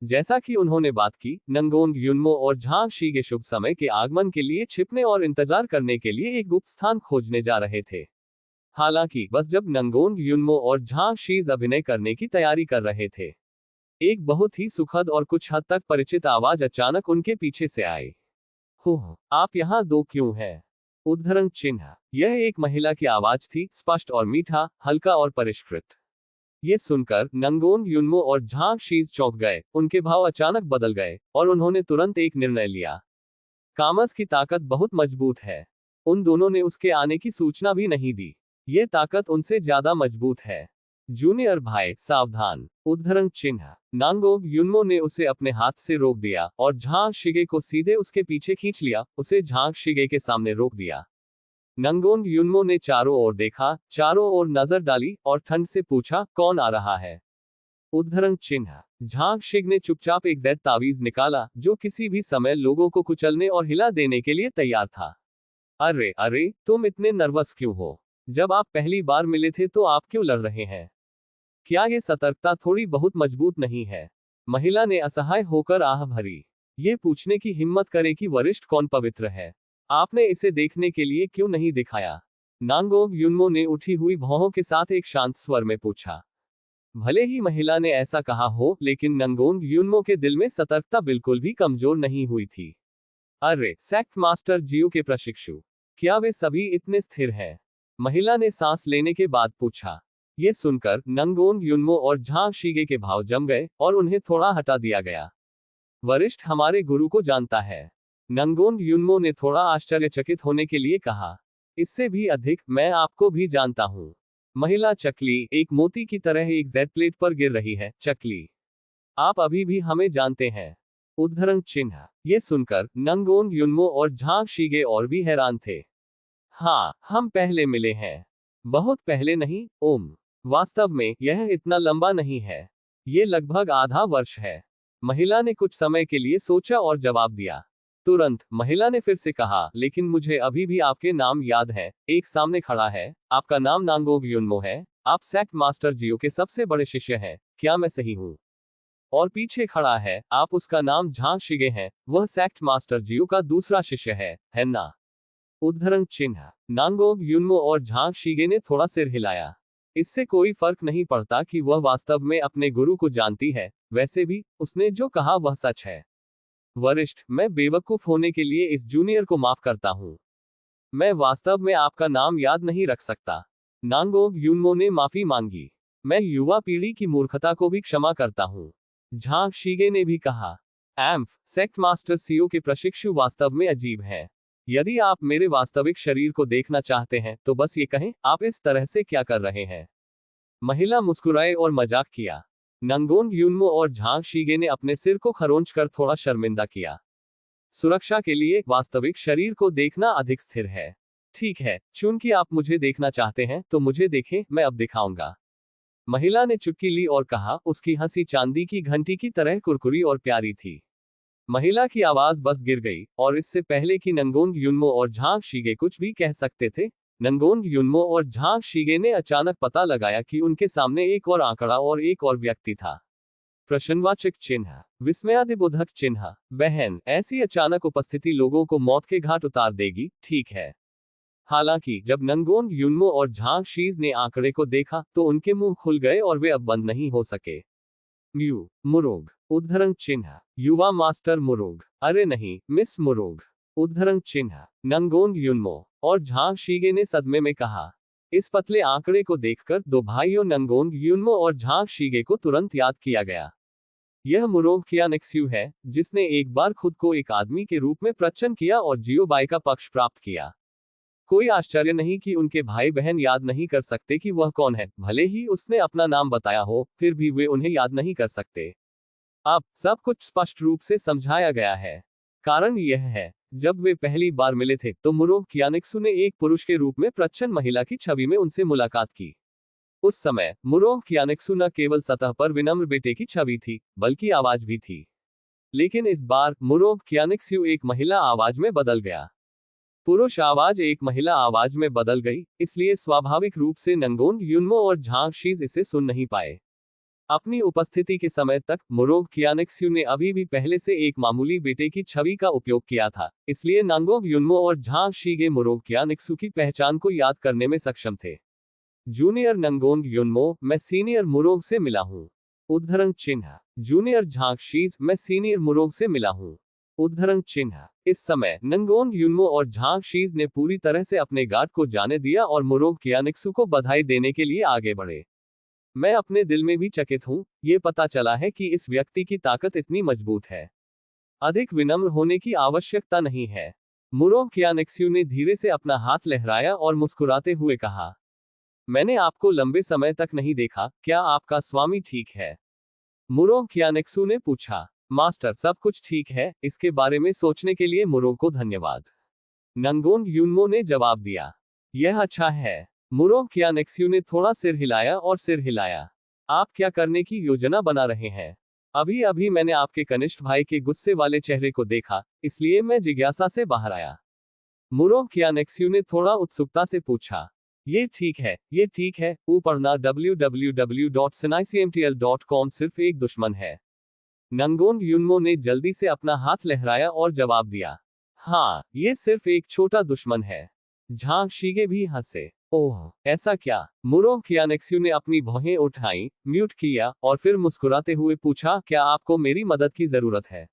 जैसा कि उन्होंने बात की, नंगोंग यूनमो और झांग शिगे शुभ समय के आगमन के लिए छिपने और इंतजार करने के लिए एक गुप्त स्थान खोजने जा रहे थे। हालांकि बस जब नंगोंग यूनमो और झांग शीज अभिनय करने की तैयारी कर रहे थे, एक बहुत ही सुखद और कुछ हद तक परिचित आवाज अचानक उनके पीछे से आई। हो, आप यहाँ दो क्यों हैं? उद्धरण चिन्ह। यह एक महिला की आवाज थी, स्पष्ट और मीठा, हल्का और परिष्कृत। ये सुनकर नंगोंग यूनमो और झांग शीज चौंक गए, उनके भाव अचानक बदल गए, और उन्होंने तुरंत एक निर्णय लिया। कामस की ताकत बहुत मजबूत है। उन दोनों ने उसके आने की सूचना भी नहीं दी। ये ताकत उनसे ज्यादा मजबूत है। जूनियर भाई, सावधान। उद्धरण चिन्ह। नांगोंग यूनमो ने उसे अपने हाथ से रोक दिया और झांग शिगे को सीधे उसके पीछे खींच लिया, उसे झांग शिगे के सामने रोक दिया। नंगोंग यूनमो ने चारों ओर देखा, चारों ओर नजर डाली और ठंड से पूछा, कौन आ रहा है? उद्धरण चिन्ह। झांग शिग ने चुपचाप एक जेड तावीज निकाला, जो किसी भी समय लोगों को कुचलने और हिला देने के लिए तैयार था। अरे अरे, तुम इतने नर्वस क्यों हो? जब आप पहली बार मिले थे तो आप क्यों लड़ रहे हैं? क्या ये सतर्कता थोड़ी बहुत मजबूत नहीं है? महिला ने असहाय होकर आह भरी। ये पूछने की हिम्मत करे कि वरिष्ठ कौन पवित्र है। आपने इसे देखने के लिए क्यों नहीं दिखाया? नांगोंग यूनमो ने उठी हुई भौहों के साथ एक शांत स्वर में पूछा। भले ही महिला ने ऐसा कहा हो, लेकिन नंगोंग यूनमो के दिल में सतर्कता बिल्कुल भी कमजोर नहीं हुई थी। अरे, सेक्ट मास्टर जियो के प्रशिक्षु, क्या वे सभी इतने स्थिर हैं? महिला ने सांस लेने के बाद पूछा। ये सुनकर नंगोंग यूनमो और झांग शिगे के भाव जम गए और उन्हें थोड़ा हटा दिया गया। वरिष्ठ हमारे गुरु को जानता है। नंगोंग यूनमो ने थोड़ा आश्चर्यचकित होने के लिए कहा। इससे भी अधिक, मैं आपको भी जानता हूं। महिला चकली, एक मोती की तरह एक जेड प्लेट पर गिर रही है, चकली। आप अभी भी हमें जानते हैं। उद्धरण चिन्ह। ये सुनकर नंगोंग युनमो और झांग शीगे और भी हैरान थे। हाँ, हम पहले मिले हैं। बहुत पहले नहीं, ओम। वास्तव में यह इतना लंबा नहीं है। ये लगभग आधा वर्ष है। महिला ने कुछ समय के लिए सोचा और जवाब दिया। तुरंत महिला ने फिर से कहा, लेकिन मुझे अभी भी आपके नाम याद है। एक सामने खड़ा है, आपका नाम नांगोंग युनमो है। आप सेक्ट मास्टर जियो के सबसे बड़े शिष्य हैं, क्या मैं सही हूँ? और पीछे खड़ा है, आप उसका नाम झांग शिगे हैं, वह सेक्ट मास्टर जियो का दूसरा शिष्य है ना? उद्धरण चिन्ह। नांगोंग युनमो और झांग शीगे ने थोड़ा सिर हिलाया। इससे कोई फर्क नहीं पड़ता कि वह वास्तव में अपने गुरु को जानती है, वैसे भी उसने जो कहा वह सच है। वरिष्ठ, मैं बेवकूफ होने के लिए इस जूनियर को माफ करता हूँ। मैं वास्तव में आपका नाम याद नहीं रख सकता। नांगोंग युनमो ने माफी मांगी। मैं युवा पीढ़ी की मूर्खता को भी क्षमा करता हूँ। झांग शीगे ने भी कहा। एम्फ सेक्ट मास्टर सीओ के प्रशिक्षु वास्तव में अजीब हैं। यदि आप मेरे वास्तविक शरीर को देखना चाहते हैं तो बस ये कहें, आप इस तरह से क्या कर रहे हैं? महिला मुस्कुराए और मजाक किया। नंगोंग युनमो और झांग शीगे ने अपने सिर को खरोंच कर थोड़ा शर्मिंदा किया। सुरक्षा के लिए वास्तविक शरीर को देखना अधिक स्थिर है। ठीक है, चूंकि आप मुझे देखना चाहते हैं तो मुझे देखें, मैं अब दिखाऊंगा। महिला ने चुटकी ली और कहा, उसकी हंसी चांदी की घंटी की तरह कुरकुरी और प्यारी थी। महिला की आवाज बस गिर गई, और इससे पहले कि नंगोंग युनमो और झांग शीगे कुछ भी कह सकते थे, नंगोंग युनमो और झांग शीगे ने अचानक पता लगाया कि उनके सामने एक और आंकड़ा और एक और व्यक्ति था। प्रश्नवाचक चिन्ह। विस्मयादिबोधक चिन्ह। बहन, ऐसी अचानक उपस्थिति लोगों को मौत के घाट उतार देगी, ठीक है। हालांकि जब नंगोंग युनमो और झांग शीज ने आंकड़े को देखा तो उनके मुंह खुल गए और वे अब बंद नहीं हो सके। म्यू मुरोग। उद्धरण चिन्ह। युवा मास्टर मुरोग। अरे नहीं, मिस मुरोग। उद्धरण चिन्ह। नंगोंग युनमो और झांग शीगे ने सदमे में कहा। इस पतले आंकड़े को देखकर दो भाइयों नंगोंग युनमो और झांग शीगे को तुरंत याद किया गया। यह मुरोग कियानेक्स्यू है, जिसने एक बार खुद को एक आदमी के रूप में प्रच्छन्न किया और जियोबाई का पक्ष प्राप्त किया। कोई आश्चर्य नहीं कि उनके भाई बहन याद नहीं कर सकते कि वह कौन है, भले ही उसने अपना नाम बताया हो, फिर भी वे उन्हें याद नहीं कर सकते। अब सब कुछ स्पष्ट रूप से समझाया गया है। कारण यह है, जब वे पहली बार मिले थे तो मुरोग कियानेक्सु ने एक पुरुष के रूप में प्रच्छन्न महिला की छवि में उनसे मुलाकात की। उस समय मुरोग कियानेक्सु न केवल सतह पर विनम्र बेटे की छवि थी, बल्कि आवाज भी थी। लेकिन इस बार मुरोग कियानेक्सु एक महिला आवाज में बदल गया। पुरुष आवाज एक महिला आवाज में बदल गई, इसलिए स्वाभाविक रूप से नंगोंग युनमो और झांग शीज इसे सुन नहीं पाए। अपनी उपस्थिति के समय तक मुरोग कियानेक्स्यू ने अभी भी पहले से एक मामूली बेटे की छवि का उपयोग किया था, इसलिए नांगोंग युनमो और झांग शीगे मुरोग कियानेक्स्यू की पहचान को याद करने में सक्षम थे। जूनियर नंगोंग युनमो, मैं सीनियर मुरोग से मिला हूँ। उद्धरण चिन्ह। जूनियर झांग शीज, मैं सीनियर मुरोग से मिला हूँ। उद्धरण चिन्ह। इस समय नंगोंग युनमो और झांग शीज ने पूरी तरह से अपने गार्ड को जाने दिया और मुरोग कियानेक्स्यू को बधाई देने के लिए आगे बढ़े। मैं अपने दिल में भी चकित हूं, ये पता चला है कि इस व्यक्ति की ताकत इतनी मजबूत है। अधिक विनम्र होने की आवश्यकता नहीं है। मुरोग कियानेक्स्यू ने धीरे से अपना हाथ लहराया और मुस्कुराते हुए कहा, मैंने आपको लंबे समय तक नहीं देखा, क्या आपका स्वामी ठीक है? मुरोग कियानेक्स्यू ने पूछा। मास्टर, सब कुछ ठीक है, इसके बारे में सोचने के लिए मुरोग को धन्यवाद। नंगोंग युनमो ने जवाब दिया। यह अच्छा है। मुरोग कियानेक्स्यू ने थोड़ा सिर हिलाया और सिर हिलाया। आप क्या करने की योजना बना रहे हैं? अभी अभी मैंने आपके कनिष्ठ भाई के गुस्से वाले चेहरे को देखा, इसलिए मैं जिज्ञासा से बाहर आया। मुरोग कियानेक्स्यू ने थोड़ा उत्सुकता से पूछा। ये ठीक है, ऊपर ना www.sinaicmtl.com सिर्फ एक दुश्मन है। नंगोंग युनमो ने जल्दी से अपना हाथ लहराया और जवाब दिया। हाँ, ये सिर्फ एक छोटा दुश्मन है। झांग शीगे भी हंसे। ओह, ऐसा क्या? मुरोग कियानेक्स्यू ने अपनी भौहें उठाई, म्यूट किया, और फिर मुस्कुराते हुए पूछा, क्या आपको मेरी मदद की जरूरत है?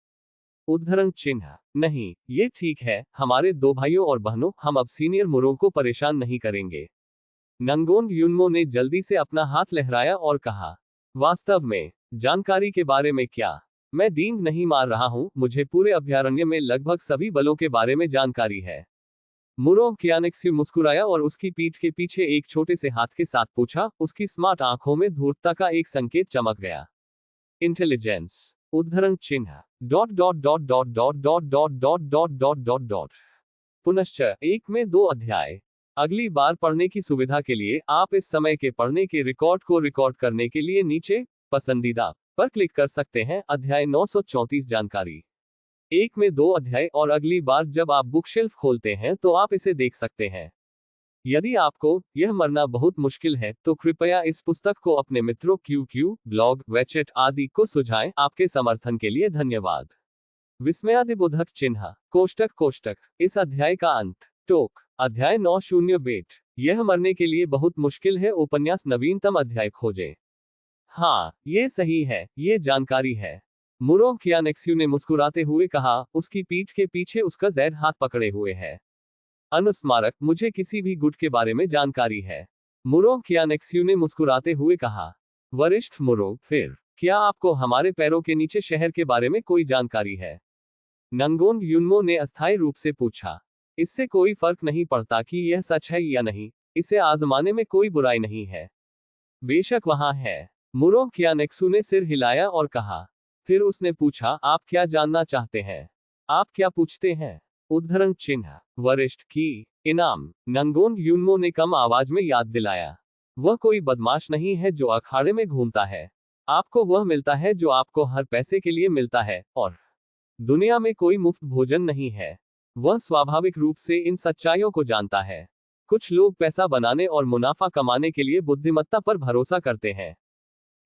उद्धरण चिन्ह। नहीं, ये ठीक है, हमारे दो भाइयों और बहनों, हम अब सीनियर मुरोग को परेशान नहीं करेंगे। नंगोंग युनमो ने जल्दी से अपना हाथ लहराया और कहा। वास्तव में, जानकारी के बारे में क्या? मैं डींग नहीं मार रहा हूं, मुझे पूरे अभयारण्य में लगभग सभी बलों के बारे में जानकारी है। मुरोग कियानेक्स्यू मुस्कुराया और उसकी पीठ के पीछे एक छोटे से हाथ के साथ पूछा, उसकी स्मार्ट आंखों में धूर्तता का एक संकेत चमक गया। इंटेलिजेंस, उद्धरण चिन्ह, dot dot dot dot dot dot dot dot dot dot dot dot. पुनश्च 1 में 2 अध्याय। अगली बार पढ़ने की सुविधा के लिए आप इस समय के पढ़ने के रिकॉर्ड को रिकॉर्ड करने के लिए नीचे पसंदीदा पर क्लिक कर सकते हैं। अध्याय 934 जानकारी। 1 में 2 अध्याय और अगली बार जब आप बुक शेल्फ खोलते हैं तो आप इसे देख सकते हैं। यदि आपको यह मरना बहुत मुश्किल है तो कृपया इस पुस्तक को अपने मित्रों QQ, ब्लॉग, वेचेट आदि को सुझाएं। आपके समर्थन के लिए धन्यवाद। विस्मयादिबोधक चिन्ह, कोष्टक कोष्टक। इस अध्याय का अंत। टोक, अध्याय 90 बेट। यह मरने के लिए बहुत मुश्किल है। उपन्यास नवीनतम अध्याय खोजें। हाँ, ये सही है, ये जानकारी है। मुरो कियानेक्स्यू ने मुस्कुराते हुए कहा, उसकी पीठ के पीछे उसका जैद हाथ पकड़े हुए है। अनुस्मारक, मुझे किसी भी गुट के बारे में जानकारी है। मुरो कियानेक्स्यू ने मुस्कुराते हुए कहा। वरिष्ठ मुरो, फिर क्या आपको हमारे पैरों के नीचे शहर के बारे में कोई जानकारी है? नंगोन युनमो ने अस्थायी रूप से पूछा। इससे कोई फर्क नहीं पड़ता कि यह सच है या नहीं, इसे आजमाने में कोई बुराई नहीं है। बेशक वहां है। मुरो कियानेक्सू ने सिर हिलाया और कहा। फिर उसने पूछा, आप क्या जानना चाहते हैं? आप क्या पूछते हैं? उद्धरण चिन्ह, वरिष्ठ की इनाम। नंगोन युनमो ने कम आवाज में याद दिलाया। वह कोई बदमाश नहीं है जो अखाड़े में घूमता है। आपको वह मिलता है जो आपको हर पैसे के लिए मिलता है, और दुनिया में कोई मुफ्त भोजन नहीं है। वह स्वाभाविक रूप से इन सच्चाइयों को जानता है। कुछ लोग पैसा बनाने और मुनाफा कमाने के लिए बुद्धिमत्ता पर भरोसा करते हैं।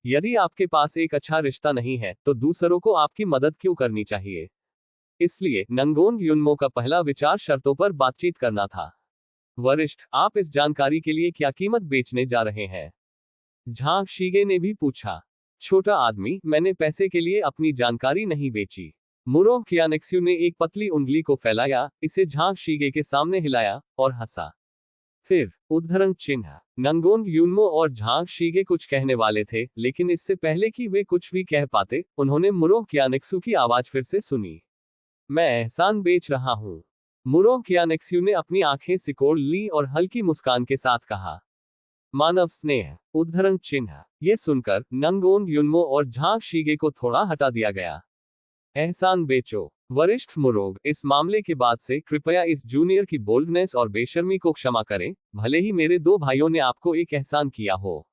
यदि आपके पास एक अच्छा रिश्ता नहीं है तो दूसरों को आपकी मदद क्यों करनी चाहिए? इसलिए नंगोन युनमो का पहला विचार शर्तों पर बातचीत करना था। वरिष्ठ, आप इस जानकारी के लिए क्या कीमत बेचने जा रहे हैं? झांग शीगे ने भी पूछा। छोटा आदमी, मैंने पैसे के लिए अपनी जानकारी नहीं बेची। मुरो कियानेक्स्यू ने एक पतली उंगली को फैलाया, इसे झांग शीगे के सामने हिलाया और हंसा। फिर उद्धरण चिन्ह, नंगोन युनमो और झांग शीगे कुछ कहने वाले थे, लेकिन इससे पहले कि वे कुछ भी कह पाते, उन्होंने मुरो कियानेक्स्यू की आवाज फिर से सुनी। मैं एहसान बेच रहा हूं। मुरो कियानेक्स्यू ने अपनी आंखें सिकोड़ ली और हल्की मुस्कान के साथ कहा। मानव स्नेह, उद्धरण चिन्ह। यह सुनकर नंगोन युनमो और झांग शीगे को थोड़ा हटा दिया गया। एहसान बेचो। वरिष्ठ मुरोग, इस मामले के बाद से कृपया इस जूनियर की बोल्डनेस और बेशर्मी को क्षमा करें, भले ही मेरे 2 भाइयों ने आपको एक एहसान किया हो।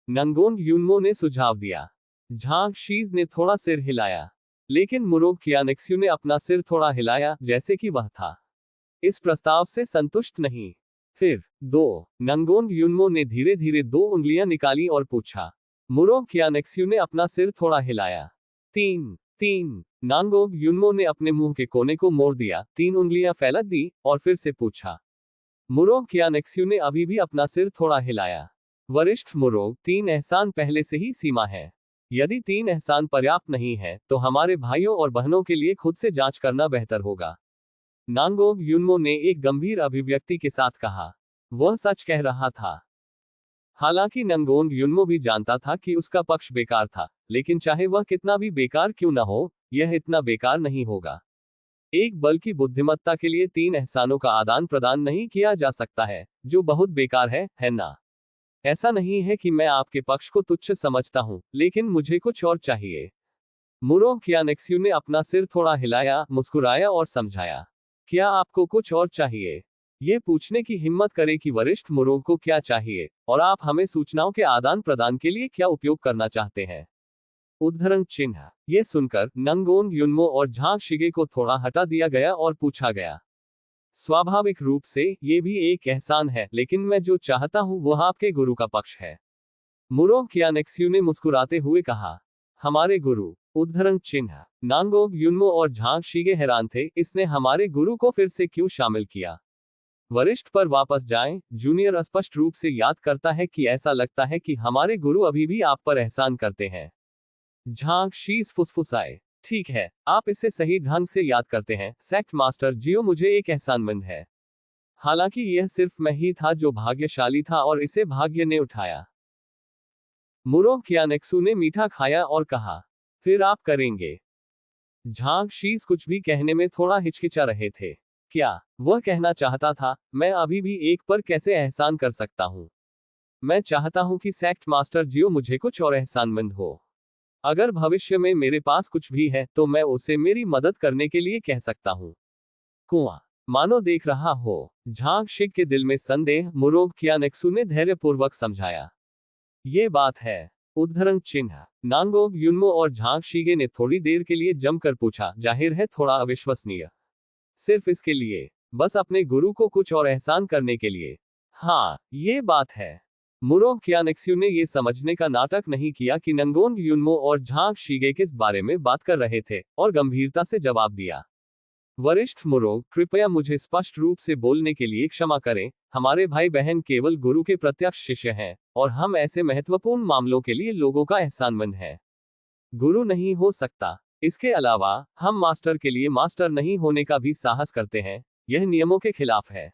नंगोन युनमो ने सुझाव दिया। झांग शीज ने थोड़ा सिर हिलाया। लेकिन मुरोग कियानेक्स्यू ने अपना सिर थोड़ा हिलाया, जैसे कि वह था इस प्रस्ताव से संतुष्ट नहीं। फिर 2 नंगोन युनमो ने धीरे धीरे 2 उंगलियां निकाली और पूछा। मुरोग कियानेक्स्यू ने अपना सिर थोड़ा हिलाया। 3 नांगोग युनमो ने अपने मुंह के कोने को मोड़ दिया, 3 उंगलियां फैला दी और फिर से पूछा। मुरोग कियानेक्स्यू ने अभी भी अपना सिर थोड़ा हिलाया। वरिष्ठ मुरोग, 3 एहसान पहले से ही सीमा है। यदि 3 एहसान पर्याप्त नहीं है तो हमारे भाइयों और बहनों के लिए खुद से जांच करना बेहतर होगा। नांगोग युनमो ने एक गंभीर अभिव्यक्ति के साथ कहा। वह सच कह रहा था। हालांकि नंगोन युनमो भी जानता था कि उसका पक्ष बेकार था, लेकिन चाहे वह कितना भी बेकार क्यों न हो, यह इतना बेकार नहीं होगा। एक बल की बुद्धिमत्ता के लिए 3 एहसानों का आदान प्रदान नहीं किया जा सकता है, जो बहुत बेकार है ना? ऐसा नहीं है कि मैं आपके पक्ष को तुच्छ समझता हूं, लेकिन मुझे कुछ और चाहिए। मुरो कियानेक्स्यू ने अपना सिर थोड़ा हिलाया, मुस्कुराया और समझाया। क्या आपको कुछ और चाहिए? ये पूछने की हिम्मत करें कि वरिष्ठ मुरो को क्या चाहिए, और आप हमें सूचनाओं के आदान प्रदान के लिए क्या उपयोग करना चाहते हैं। उद्धरण चिन्ह, ये सुनकर नंगोन युनमो और झांग शिगे को थोड़ा हटा दिया गया और पूछा गया। स्वाभाविक रूप से ये भी एक एहसान है, लेकिन मैं जो चाहता हूं वह आपके गुरु का पक्ष है। मुरो कियानेक्स्यू ने मुस्कुराते हुए कहा। हमारे गुरु? उद्धरण चिन्ह, नांगोग युनमो और झांग शिगे हैरान थे, इसने हमारे गुरु को फिर से क्यों शामिल किया? वरिष्ठ पर वापस जाएं। जूनियर स्पष्ट रूप से याद करता है कि ऐसा लगता है कि हमारे गुरु अभी भी आप पर एहसान करते हैं। झांग शीज फुसफुसाए। ठीक है, आप इसे सही ढंग से याद करते हैं, सेक्ट मास्टर जियो, मुझे एक एहसानमंद है। हालांकि यह सिर्फ मैं ही था जो भाग्यशाली था और इसे भाग्य ने उठाया। मुरो कियानेक्सू ने मीठा खाया और कहा। फिर आप करेंगे? झांग शीज कुछ भी कहने में थोड़ा हिचकिचा रहे थे। क्या वह कहना चाहता था, मैं अभी भी एक पर कैसे एहसान कर सकता हूं? मैं चाहता हूं कि सेक्ट मास्टर जियो मुझे कुछ और एहसानमंद हो। अगर भविष्य में मेरे पास कुछ भी है तो मैं उसे मेरी मदद करने के लिए कह सकता हूँ। कुआं मानो देख रहा हो। झांग शिग के दिल में संदेह। मुरोग क्यानेक्सू ने धैर्यपूर्वक समझाया। ये बात है। उद्धरण चिन्ह। नांगोग युन्मो और झांग शीगे ने थोड़ी देर के लिए जमकर पूछा, जाहिर है थोड़ा अविश्वसनीय। सिर्फ इसके लिए, बस अपने गुरु को कुछ और एहसान करने के लिए। हाँ, ये बात है। मुरोग क्यानेक्स्यू ने ये समझने का नाटक नहीं किया कि नंगोंग युन्मो और झांग शीगे किस बारे में बात कर रहे थे, और गंभीरता से जवाब दिया। वरिष्ठ मुरोग, कृपया मुझे स्पष्ट रूप से बोलने के लिए क्षमा करें। हमारे भाई बहन केवल गुरु के प्रत्यक्ष शिष्य हैं, और हम ऐसे महत्वपूर्ण मामलों के लिए लोगों का एहसानमंद हैं। गुरु नहीं हो सकता। इसके अलावा, हम मास्टर के लिए मास्टर नहीं होने का भी साहस करते हैं। यह नियमों के खिलाफ है।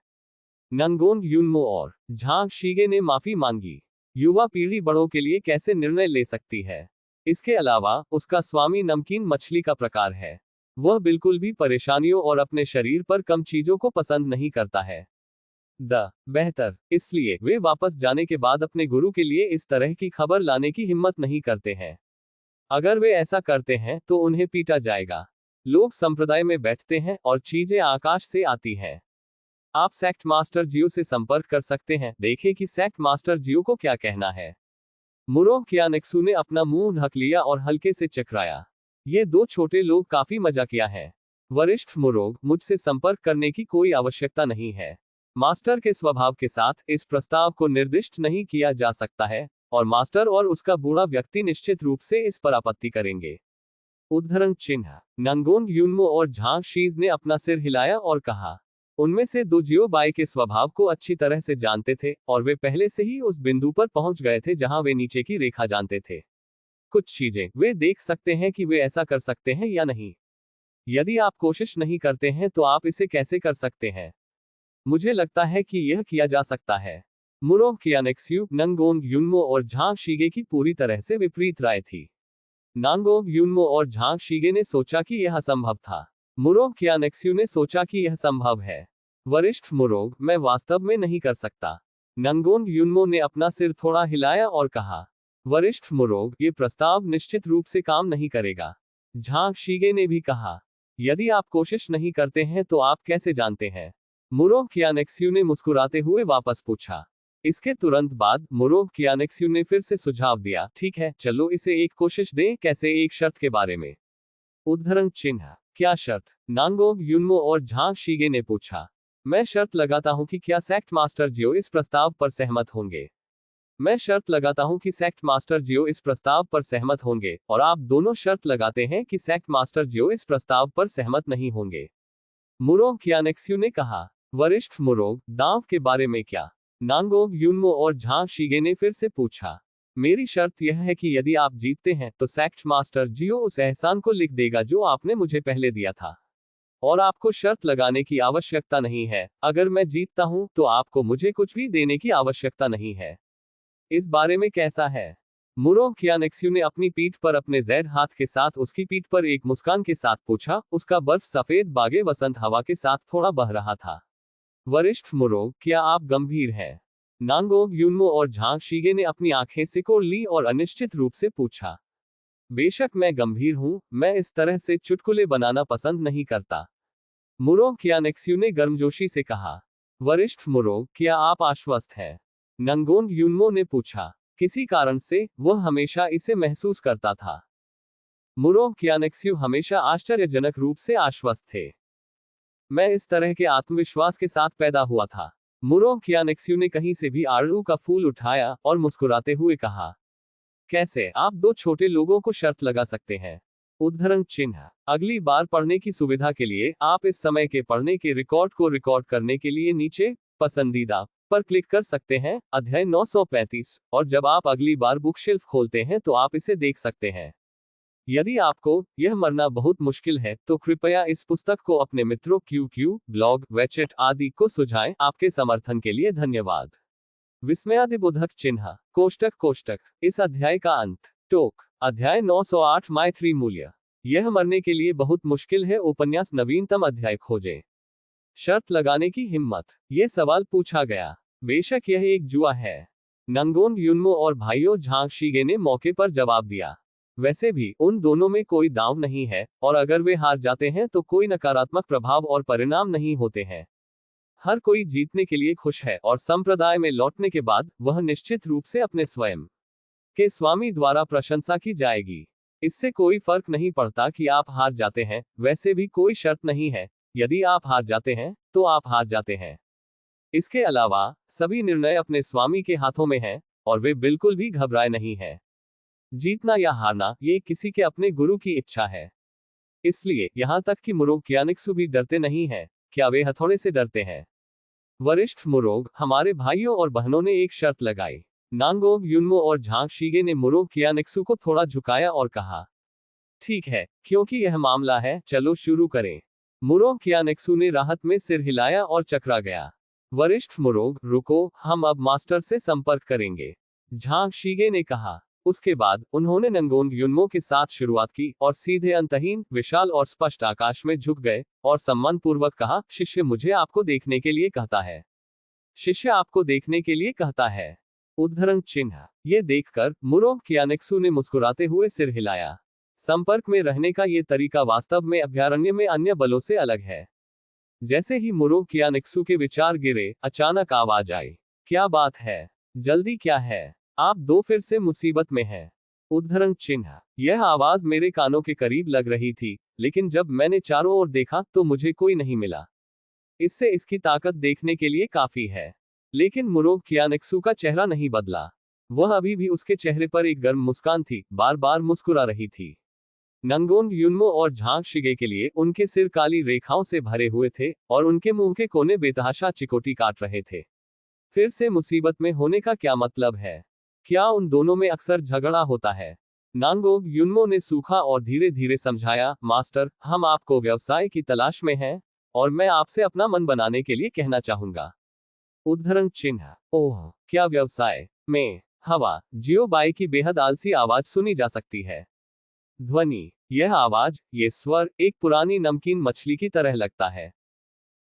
नंगोंग युन्मो और झांग शीगे ने माफी मांगी। युवा पीढ़ी बड़ों के लिए कैसे निर्णय ले सकती है? इसके अलावा, उसका स्वामी नमकीन मछली का प्रकार है। वह बिल्कुल भी परेशानियों और अपने शरीर पर कम चीजों को पसंद नहीं करता है। बेहतर, इसलिए वे वापस जाने के बाद अपने गुरु के लिए इस तरह की खबर लाने की हिम्मत नहीं करते हैं। अगर वे ऐसा करते हैं तो उन्हें पीटा जाएगा। लोग संप्रदाय में बैठते हैं और चीजें आकाश से आती हैं। आप सेक्ट मास्टर जियो से संपर्क कर सकते हैं। देखें कि सेक्ट मास्टर जियो को क्या कहना है। मुरोग क्यानेक्सू ने अपना मुंह ढक लिया और हल्के से चकराया। ये दो छोटे लोग काफी मजाकिया हैं। वरिष्ठ मुरोग, मुझसे संपर्क करने की कोई आवश्यकता नहीं है। मास्टर के स्वभाव के साथ इस प्रस्ताव को निर्दिष्ट नहीं किया जा सकता है, और मास्टर और उसका बूढ़ा व्यक्ति निश्चित रूप से इस पर आपत्ति करेंगे। उद्धरण चिन्ह। नंगोंग युन्मो और झांग शीज ने अपना सिर हिलाया और कहा। उनमें से दो जियो बाई के स्वभाव को अच्छी तरह से जानते थे, और वे पहले से ही उस बिंदु पर पहुंच गए थे जहां वे नीचे की रेखा जानते थे। कुछ चीजें वे देख सकते हैं कि वे ऐसा कर सकते हैं या नहीं। यदि आप कोशिश नहीं करते हैं तो आप इसे कैसे कर सकते हैं? मुझे लगता है कि यह किया जा सकता है। मुरोग क्यानेक्स्यू, नंगोंग युन्मो और झांग शीगे की पूरी तरह से विपरीत राय थी। नांगोंग युन्मो और झांग शीगे ने सोचा कि यह असंभव था। मुरोग क्यानेक्स्यू ने सोचा कि यह संभव है। वरिष्ठ मुरोग, मैं वास्तव में नहीं कर सकता। नंगोंग युन्मो ने अपना सिर थोड़ा हिलाया और कहा। वरिष्ठ मुरोग, ये प्रस्ताव निश्चित रूप से काम नहीं करेगा। झांग शीगे ने भी कहा। यदि आप कोशिश नहीं करते हैं तो आप कैसे जानते हैं? मुरोग क्यानेक्स्यू ने मुस्कुराते हुए वापस पूछा। इसके तुरंत बाद मुरोग क्यानेक्स्यू ने फिर से सुझाव दिया, ठीक है, चलो इसे एक कोशिश दें। कैसे? एक शर्त के बारे में। उद्धरण चिन्ह। क्या शर्त? नांगोंग युन्मो और झांग शीगे ने पूछा। मैं शर्त लगाता हूं कि क्या सेक्ट मास्टर जियो इस प्रस्ताव पर सहमत होंगे। मैं शर्त लगाता हूं कि सेक्ट मास्टर जियो इस प्रस्ताव पर सहमत होंगे, और आप दोनों शर्त लगाते हैं कि सेक्ट मास्टर जियो इस प्रस्ताव पर सहमत नहीं होंगे। मुरोग क्यानेक्स्यू ने कहा। वरिष्ठ मुरोग, दांव के बारे में क्या? नांगोंग युन्मो और झांग शीगे ने फिर से पूछा। मेरी शर्त यह है कि यदि आप जीतते हैं तो सेक्ट मास्टर जियो उस एहसान को लिख देगा जो आपने मुझे पहले दिया था, और आपको शर्त लगाने की आवश्यकता नहीं है। अगर मैं जीतता हूं तो आपको मुझे कुछ भी देने की आवश्यकता नहीं है। इस बारे में कैसा है? मुरोग क्यानेक्स्यू ने अपनी पीठ पर अपने जैद हाथ के साथ उसकी पीठ पर एक मुस्कान के साथ पूछा। उसका बर्फ सफेद बागे वसंत हवा के साथ थोड़ा बह रहा था। वरिष्ठ मुरोग, क्या आप गंभीर हैं? नांगोंग युन्मो और झांग शीगे ने अपनी आंखें सिकोड़ ली और अनिश्चित रूप से पूछा। बेशक मैं गंभीर हूं, मैं इस तरह से चुटकुले बनाना पसंद नहीं करता। मुरोग क्यानेक्स्यू ने गर्मजोशी से कहा। वरिष्ठ मुरोग, क्या आप आश्वस्त हैं? नंगोंग युन्मो ने पूछा। किसी कारण से, वह हमेशा इसे महसूस करता था। मुरोग क्यानेक्स्यू हमेशा आश्चर्यजनक रूप से आश्वस्त थे। मैं इस तरह के आत्मविश्वास के साथ पैदा हुआ था। मुरोग क्यानेक्स्यू ने कहीं से भी आड़ू का फूल उठाया और मुस्कुराते हुए कहा। कैसे आप दो छोटे लोगों को शर्त लगा सकते हैं? उद्धरण चिन्ह। अगली बार पढ़ने की सुविधा के लिए आप इस समय के पढ़ने के रिकॉर्ड को रिकॉर्ड करने के लिए नीचे पसंदीदा पर क्लिक कर सकते हैं, अध्याय 935, और जब आप अगली बार बुक शेल्फ खोलते हैं तो आप इसे देख सकते हैं। यदि आपको यह मरना बहुत मुश्किल है तो कृपया इस पुस्तक को अपने मित्रों QQ, ब्लॉग, वेचेट आदि को सुझाएं। आपके समर्थन के लिए धन्यवाद। विस्मयादिबोधक चिन्ह। कोष्टक। इस अध्याय का अंत। टोक। अध्याय 908 माय 3 मूल्य। यह मरने के लिए बहुत मुश्किल है। उपन्यास नवीनतम अध्याय खोजें। शर्त लगाने की हिम्मत। ये सवाल पूछा गया। बेशक यह एक जुआ है। नंगोंग युन्मो और भाइयों झांग शीगे ने मौके पर जवाब दिया। वैसे भी उन दोनों में कोई दांव नहीं है, और अगर वे हार जाते हैं तो कोई नकारात्मक प्रभाव और परिणाम नहीं होते हैं। हर कोई जीतने के लिए खुश है, और संप्रदाय में लौटने के बाद वह निश्चित रूप से अपने स्वयं के स्वामी द्वारा प्रशंसा की जाएगी। इससे कोई फर्क नहीं पड़ता कि आप हार जाते हैं, वैसे भी कोई शर्त नहीं है। यदि आप हार जाते हैं तो आप हार जाते हैं। इसके अलावा सभी निर्णय अपने स्वामी के हाथों में हैं, और वे बिल्कुल भी घबराए नहीं हैं। जीतना या हारना ये किसी के अपने गुरु की इच्छा है। इसलिए यहां तक कि मुरोग कियानिक्सु भी डरते नहीं हैं। क्या वे हथौड़े से डरते हैं? वरिष्ठ मुरोग, हमारे भाइयों और बहनों ने एक शर्त लगाई। नांगोंग युनमो और झांग शीगे ने मुरोग कियानिक्सु को थोड़ा झुकाया और कहा, ठीक है, क्योंकि यह मामला है, चलो शुरू करें। मुरोग कियानिक्सु ने राहत में सिर हिलाया और चकरा गया। वरिष्ठ मुरोग, रुको, हम अब मास्टर से संपर्क करेंगे, झांग शीगे ने कहा। उसके बाद उन्होंने नंगोंग युनमो के साथ शुरुआत की और सीधे अंतहीन, विशाल और स्पष्ट आकाश में झुक गए और सम्मानपूर्वक कहा, शिष्य मुझे आपको देखने के लिए कहता है। शिष्य आपको देखने के लिए कहता है। उद्धरण चिन्ह। ये देखकर मुरोग कियानिक्सु ने मुस्कुराते हुए सिर हिलाया। संपर्क में रहने का ये तरीका वास्तव में अभयारण्य में अन्य बलों से अलग है। जैसे ही मुरोग कियानिक्सु के विचार गिरे, अचानक आवाज आई, क्या बात है? जल्दी क्या है? आप दो फिर से मुसीबत में हैं। उद्धरण चिन्ह। यह आवाज मेरे कानों के करीब लग रही थी, लेकिन जब मैंने चारों ओर देखा तो मुझे कोई नहीं मिला। इससे इसकी ताकत देखने के लिए काफी है। लेकिन मुरोग कियानिक्सु का चेहरा नहीं बदला। वह अभी भी उसके चेहरे पर एक गर्म मुस्कान थी, बार बार मुस्कुरा रही थी। नंगोंग युनमो और झांग शिगे के लिए उनके सिर काली रेखाओं से भरे हुए थे, और उनके मुंह के कोने बेतहाशा चिकोटी काट रहे थे। फिर से मुसीबत में होने का क्या मतलब है? क्या उन दोनों में अक्सर झगड़ा होता है? नांगोंग युनमो ने सूखा और धीरे धीरे समझाया, मास्टर, हम आपको व्यवसाय की तलाश में हैं, और मैं आपसे अपना मन बनाने के लिए कहना चाहूंगा। उद्धरण चिन्ह। ओह, क्या व्यवसाय? में हवा, जियो बाई की बेहद आलसी आवाज सुनी जा सकती है। ध्वनि। यह आवाज, ये स्वर एक पुरानी नमकीन मछली की तरह लगता है।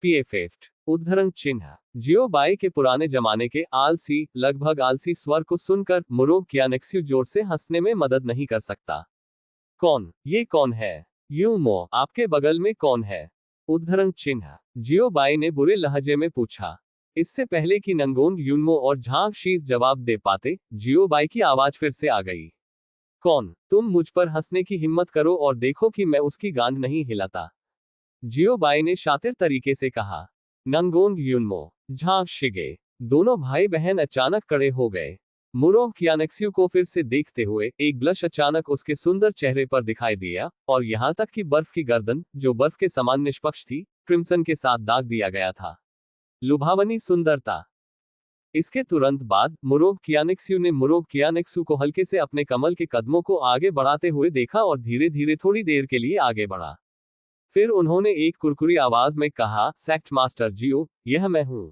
पीएफएफ्ट। उद्धरण चिन्ह। जियो बाई के पुराने जमाने के आलसी, लगभग आलसी स्वर को सुनकर मुरोग कियानिक्सु जोर से हंसने में मदद नहीं कर सकता। कौन? ये कौन है? युमो, आपके बगल में कौन है? उद्धरण चिन्ह। जियो बाई ने बुरे लहजे में पूछा। इससे पहले कि नंगोंग युनमो और झांग शीज जवाब दे पाते, जियो बाई की आवाज फिर से आ गई। कौन? तुम मुझ पर हंसने की हिम्मत करो और देखो कि मैं उसकी गांड नहीं हिलाता। जियो बाई ने शातिर तरीके से कहा। नंगोंग युनमो, झांग शिगे, दोनों भाई बहन अचानक खड़े हो गए। मुरोग कियानिक्सु को फिर से देखते हुए एक ब्लश अचानक उसके सुंदर चेहरे पर दिखाई दिया, और यहां तक कि बर्फ की गर्दन, जो बर्फ के समान निष्पक्ष थी, क्रिम्सन के साथ दाग दिया गया था। लुभावनी सुंदरता। इसके तुरंत बाद मुरोग कियानिक्सु ने मुरोग कियानिक्सु को हल्के से अपने कमल के कदमों को आगे बढ़ाते हुए देखा और धीरे धीरे थोड़ी देर के लिए आगे बढ़ा। फिर उन्होंने एक कुरकुरी आवाज में कहा, सेक्ट मास्टर जियो, यह मैं हूं।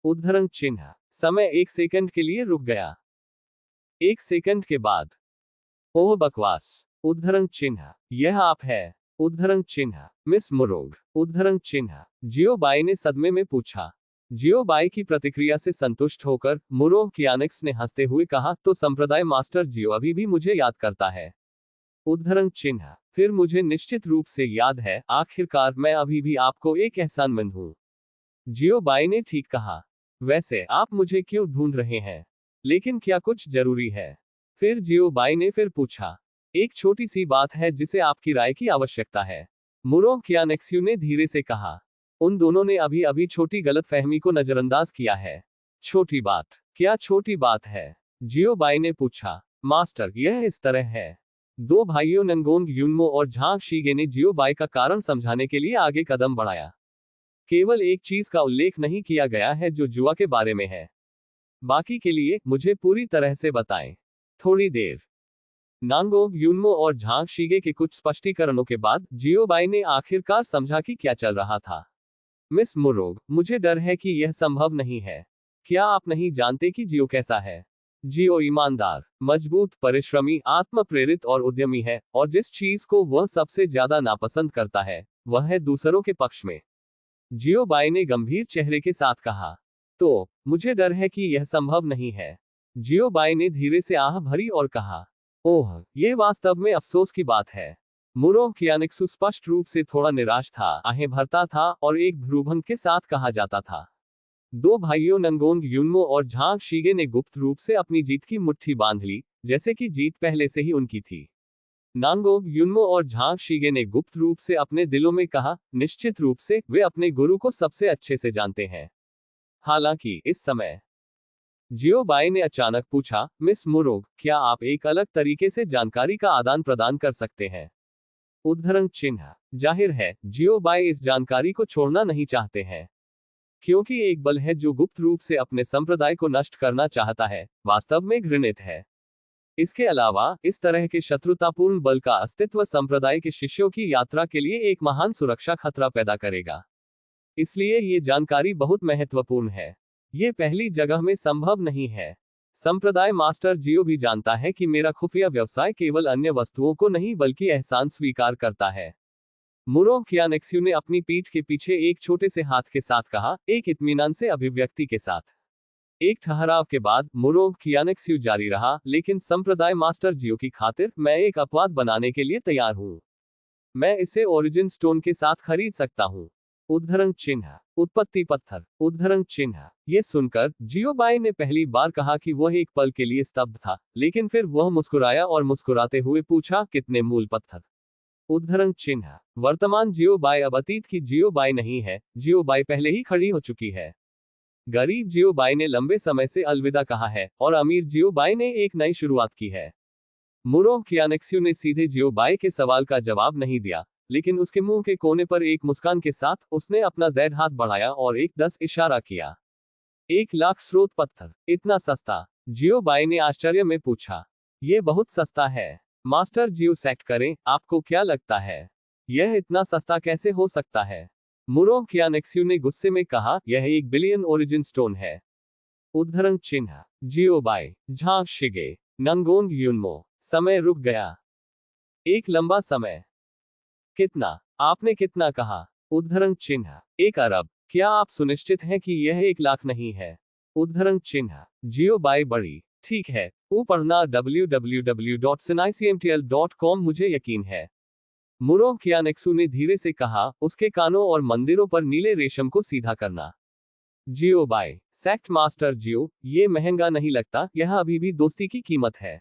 उद्धरण चिन्ह। समय 1 सेकंड के लिए रुक गया। 1 सेकंड के बाद, ओह बकवास। उद्धरण चिन्ह। यह आप है? उद्धरण चिन्ह। मिस मुरोग। उद्धरण चिन्ह। जियो बाई ने सदमे में पूछा। जियो बाई की प्रतिक्रिया से संतुष्ट होकर मुरोग कियानिक्स ने हंसते हुए कहा, तो संप्रदाय मास्टर जियो अभी भी मुझे याद करता है। उद्धरण चिन्ह। फिर मुझे निश्चित रूप से याद है, आखिरकार मैं अभी भी आपको एक एहसानमंद हूं। जियो बाई ने ठीक कहा। वैसे आप मुझे क्यों ढूंढ रहे हैं? लेकिन क्या कुछ जरूरी है? फिर जियो बाई ने फिर पूछा। एक छोटी सी बात है जिसे आपकी राय की आवश्यकता है, मुरोग कियानिक्सु ने धीरे से कहा। उन दोनों ने अभी अभी छोटी गलतफहमी को नजरअंदाज किया है। छोटी बात? क्या छोटी बात है? जियो बाई ने पूछा। मास्टर, यह इस तरह है। दो भाइयों नंगोंग युनमो और झांग शीगे ने जियो बाई का कारण समझाने के लिए आगे कदम बढ़ाया। केवल एक चीज का उल्लेख नहीं किया गया है जो जुआ के बारे में है। बाकी के लिए मुझे पूरी तरह से बताएं। थोड़ी देर। नांगोंग युनमो और झांग शीगे के कुछ स्पष्टीकरणों के बाद जियो बाई ने आखिरकार समझा कि क्या चल रहा था। मिस मुरोग, मुझे डर है कि यह संभव नहीं है। क्या आप नहीं जानते कि जियो कैसा है? जियो ईमानदार, मजबूत, परिश्रमी, आत्म प्रेरित और उद्यमी है, और जिस चीज को वह सबसे ज्यादा नापसंद करता है, वह है दूसरों के पक्ष में। जियो बाई ने गंभीर चेहरे के साथ कहा। तो मुझे डर है कि यह संभव नहीं है। जियो बाई ने धीरे से आह भरी और कहा। ओह, ये वास्तव में अफसोस की बात है। मुरो कियानिक्सु स्पष्ट रूप से थोड़ा निराश था, आहें भरता था और एक भ्रूभंग के साथ कहा जाता था। दो भाइयों नंगोंग युनमो और झांग शीगे ने गुप्त रूप से अपनी जीत की मुट्ठी बांध ली, जैसे कि जीत पहले से ही उनकी थी। नांगोंग युनमो और झांग शीगे ने गुप्त रूप से अपने दिलों में कहा, निश्चित रूप से वे अपने गुरु को सबसे अच्छे से जानते हैं। हालांकि इस समय जियो बाई ने अचानक पूछा, मिस मुरोग, क्या आप एक अलग तरीके से जानकारी का आदान प्रदान कर सकते हैं? उद्धरण चिन्ह। जाहिर है जियो बाई इस जानकारी को छोड़ना नहीं चाहते हैं, क्योंकि एक बल है जो गुप्त रूप से अपने संप्रदाय को नष्ट करना चाहता है, वास्तव में घृणित है। इसके अलावा इस तरह के शत्रुतापूर्ण बल का अस्तित्व संप्रदाय के शिष्यों की यात्रा के लिए एक महान सुरक्षा खतरा पैदा करेगा। इसलिए ये जानकारी बहुत महत्वपूर्ण है। ये पहली जगह में संभव नहीं है। संप्रदाय मास्टर जियो भी जानता है कि मेरा खुफिया व्यवसाय केवल अन्य वस्तुओं को नहीं बल्कि एहसान स्वीकार करता है। मुरो कियानेक्स्यू ने अपनी पीठ के पीछे एक छोटे से हाथ के साथ कहा, एक इत्मीनान से अभिव्यक्ति के साथ। एक ठहराव के बाद मुरो कियानेक्स्यू जारी रहा, लेकिन संप्रदाय मास्टर जियो की खातिर मैं एक अपवाद बनाने के लिए तैयार हूं। मैं इसे ओरिजिन स्टोन के साथ खरीद सकता हूं। उद्धरण चिन्ह। उत्पत्ति पत्थर। उद्धरण चिन्ह। ये सुनकर जियो बाई ने पहली बार कहा कि वह एक पल के लिए स्तब्ध था, लेकिन फिर वह मुस्कुराया और मुस्कुराते हुए पूछा, कितने मूल पत्थर? उद्धरण चिन्ह। वर्तमान जियो बाई अब अतीत की जियो बाई नहीं है, जियो बाई पहले ही खड़ी हो चुकी है। गरीब जियो बाई ने लंबे समय से अलविदा कहा है और अमीर जियो बाई ने एक नई शुरुआत की है। मुरो कियानेक्स्यू ने सीधे जियो बाई के सवाल का जवाब नहीं दिया, लेकिन उसके मुंह के कोने पर एक मुस्कान के साथ उसने अपना जैद हाथ बढ़ाया और एक 10 इशारा किया। 1 लाख स्रोत पत्थर, इतना सस्ता? जियो बाई ने आश्चर्य में पूछा। यह बहुत सस्ता है। मास्टर जियो सेक्ट करें, आपको क्या लगता है यह इतना सस्ता कैसे हो सकता है? मुरो कियानेक्स्यू ने गुस्से में कहा, यह 1 बिलियन ओरिजिन स्टोन है। उद्धरण चिन्ह। जियो बाई, झांग शिगे, नंगोंग युनमो। समय रुक गया। एक लंबा समय। कितना? आपने कितना कहा? उद्धरण चिन्ह। 1 अरब। क्या आप सुनिश्चित हैं कि यह 1 लाख नहीं है? उद्धरण चिन्ह। जियो बाई बड़ी। ठीक है, पढ़ना www.sinicmtl.com, मुझे यकीन है। मुरो कियानेक्सू ने धीरे से कहा, उसके कानों और मंदिरों पर नीले रेशम को सीधा करना। जियो बाई। सेक्ट मास्टर जियो, ये महंगा नहीं लगता, यह अभी भी दोस्ती की कीमत है।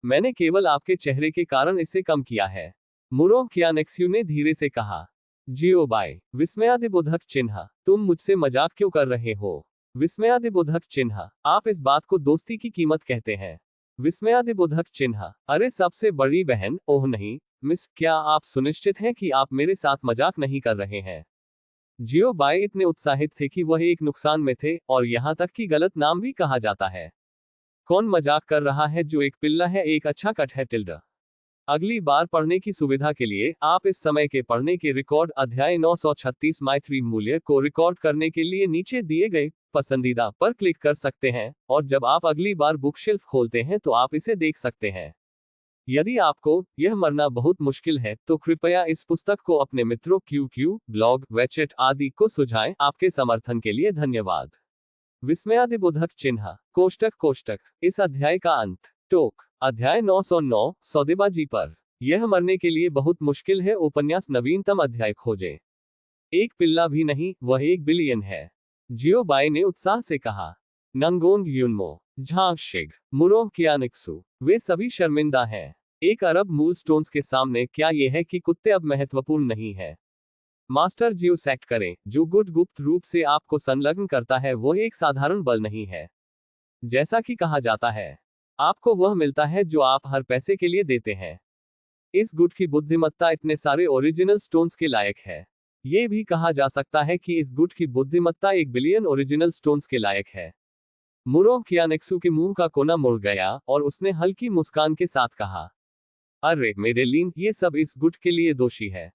मैंने केवल आपके चेहरे के कारण इसे कम किया है। मुरो कियानेक्स्यू ने धीरे से कहा। जियो बाई। विस्मयादिबोधक चिन्ह। तुम मुझसे मजाक क्यों कर रहे हो? विस्मयादिबोधक चिन्ह। आप इस बात को दोस्ती की कीमत कहते हैं? विस्मयादिबोधक चिन्ह। अरे सबसे बड़ी बहन, ओह नहीं, मिस, क्या आप सुनिश्चित हैं कि आप मेरे साथ मजाक नहीं कर रहे हैं? जियो बाई इतने उत्साहित थे कि वह एक नुकसान में थे, और यहां तक कि गलत नाम भी कहा जाता है। कौन मजाक कर रहा है? जो एक पिल्ला है, एक अच्छा कट है टिल्डा। अगली बार पढ़ने की सुविधा के लिए आप इस समय के पढ़ने के रिकॉर्ड अध्याय 936 माइथ्री मूल्य को रिकॉर्ड करने के लिए नीचे दिए गए पसंदीदा पर क्लिक कर सकते हैं, और जब आप अगली बार बुक शेल्फ खोलते हैं तो आप इसे देख सकते हैं। यदि आपको यह मरना बहुत मुश्किल है तो कृपया इस पुस्तक को अपने मित्रों QQ, ब्लॉग, वेचेट आदि को सुझाएं। आपके समर्थन के लिए धन्यवाद। विस्मयादिबोधक चिन्ह। कोष्टक कोष्टक। इस अध्याय का अंत। टोक। अध्याय 909, सौदेबाजी पर। यह मरने के लिए बहुत मुश्किल है। उपन्यास नवीनतम अध्याय खोजें। एक पिल्ला भी नहीं, वह 1 बिलियन है। जियो बाई ने उत्साह से कहा। नंगोंग युनमो, झांग शिग, मुरो कियानेक्सू, वे सभी शर्मिंदा हैं। 1 अरब मूल स्टोन्स के सामने क्या यह है कि कुत्ते अब महत्वपूर्ण नहीं है? मास्टर जियो सेक्ट करें, जो गुप्त रूप से आपको संलग्न करता है, वह एक साधारण बल नहीं है। जैसा कि कहा जाता है, आपको वह मिलता है जो आप हर पैसे के लिए देते हैं। इस गुट की बुद्धिमत्ता इतने सारे ओरिजिनल स्टोन्स के लायक है। यह भी कहा जा सकता है कि इस गुट की बुद्धिमत्ता 1 बिलियन ओरिजिनल स्टोन्स के लायक है। मुरो कियानेक्सू के मुंह का कोना मुड़ गया और उसने हल्की मुस्कान के साथ कहा, अरे मेडेलिन, ये सब इस गुट के लिए दोषी है।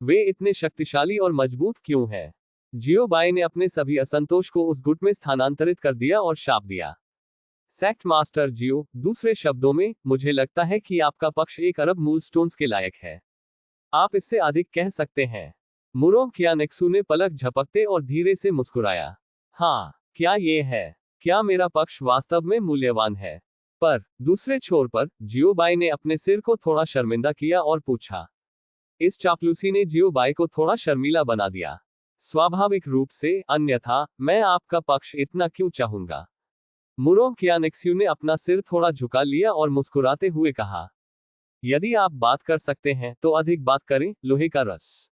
वे इतने शक्तिशाली और मजबूत क्यों हैं? जियो बाई ने अपने सभी असंतोष को उस गुट में स्थानांतरित कर दिया और शाप दिया। सेक्ट मास्टर जियो, दूसरे शब्दों में, मुझे लगता है कि आपका पक्ष 1 अरब मूल स्टोन्स के लायक है। आप इससे अधिक कह सकते हैं। मुरो कियानेक्सू ने पलक झपकते और धीरे से मुस्कुराया। हाँ, क्या ये है? क्या मेरा पक्ष वास्तव में मूल्यवान है? पर दूसरे छोर पर जियोबाई ने अपने सिर को थोड़ा शर्मिंदा किया और पूछा। इस चापलूसी ने जियोबाई को थोड़ा शर्मीला बना दिया। स्वाभाविक रूप से, अन्यथा मैं आपका पक्ष इतना क्यों चाहूंगा। मुरोंग कियानेक्स्यू ने अपना सिर थोड़ा झुका लिया और मुस्कुराते हुए कहा, यदि आप बात कर सकते हैं तो अधिक बात करें। लोहे का रस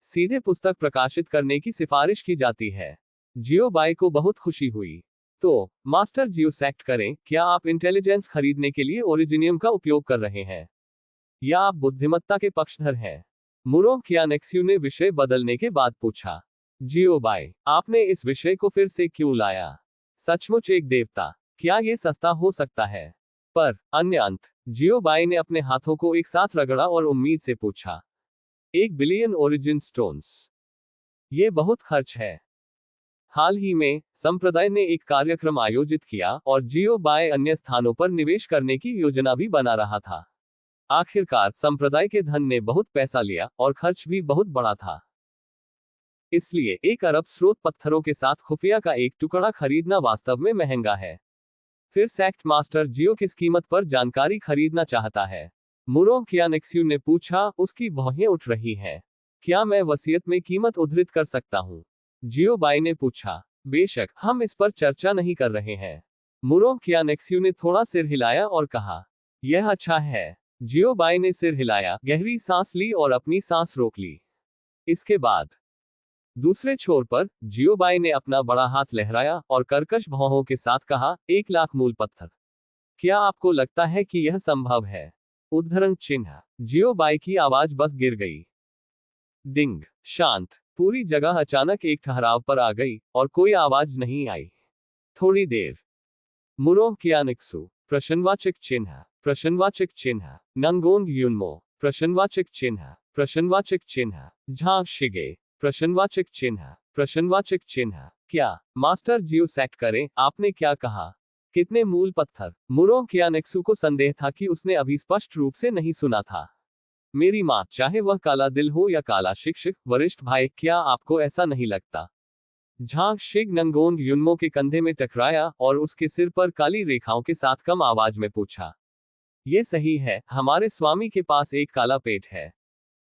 सीधे पुस्तक प्रकाशित करने की सिफारिश की जाती है। जियोबाई को बहुत खुशी हुई। तो मास्टर जियोसैक्ट करें, क्या आप इंटेलिजेंस खरीदने के लिए ओरिजिनियम का उपयोग कर रहे हैं, या आप बुद्धिमत्ता के पक्षधर हैं? मुरोंग कियानेक्स्यू ने विषय बदलने के बाद पूछा। जियोबाई, आपने इस विषय को फिर से क्यों लाया? सचमुच एक देवता, क्या यह सस्ता हो सकता है? पर अन्य अंत, जियोबाई ने अपने हाथों को एक साथ रगड़ा और उम्मीद से पूछा, 1 बिलियन ओरिजिन स्टोन्स, ये बहुत खर्च है। हाल ही में संप्रदाय ने एक कार्यक्रम आयोजित किया और जियोबाई अन्य स्थानों पर निवेश करने की योजना भी बना रहा था। आखिरकार संप्रदाय के धन ने बहुत पैसा लिया और खर्च भी बहुत बड़ा था। इसलिए 1 अरब स्रोत पत्थरों के साथ खुफिया का एक टुकड़ा खरीदना वास्तव में महंगा है। फिर सैक्ट मास्टर जियो किस कीमत पर जानकारी खरीदना चाहता है? मुरोंग कियानेक्स्यू ने पूछा। उसकी भौहें उठ रही हैं। क्या मैं वसीयत में कीमत उद्धृत कर सकता हूं? जियोबाई ने पूछा। बेशक, हम इस पर चर्चा नहीं कर रहे हैं। मुरोंग कियानेक्स्यू ने थोड़ा सिर हिलाया और कहा, यह अच्छा है। जियोबाई ने सिर हिलाया, गहरी सांस ली और अपनी सांस रोक ली। इसके बाद दूसरे छोर पर जियोबाई ने अपना बड़ा हाथ लहराया और कर्कश भौहों के साथ कहा, 1 लाख मूल पत्थर। क्या आपको लगता है कि यह संभव है? उद्धरण चिन्ह। जियोबाई की आवाज बस गिर गई। डिंग। शांत। पूरी जगह अचानक एक ठहराव पर आ गई और कोई आवाज नहीं आई। थोड़ी देर। मुरोंग कियानेक्स्यू। प्रश्नवाचक चिन्ह। प्रश्नवाचक चिन्ह। नंगोंग युनमो। प्रश्नवाचक चिन्ह। प्रश्नवाचक चिन्ह। झांग शिगे। प्रश्नवाचक चिन्ह। प्रश्नवाचक चिन्ह। क्या मास्टर जियोसैक्ट करें, आपने क्या कहा? कितने मूल पत्थर? मुरोंग कियानेक्स्यू को संदेह था कि उसने अभी स्पष्ट रूप से नहीं सुना था। मेरी मां, चाहे वह काला दिल हो या काला शिक्षक, वरिष्ठ भाई, क्या आपको ऐसा नहीं लगता? झांग शिग नंगोंग युनमो के कंधे में टकराया और उसके सिर पर काली रेखाओं के साथ कम आवाज में पूछा। ये सही है, हमारे स्वामी के पास एक काला पेट है।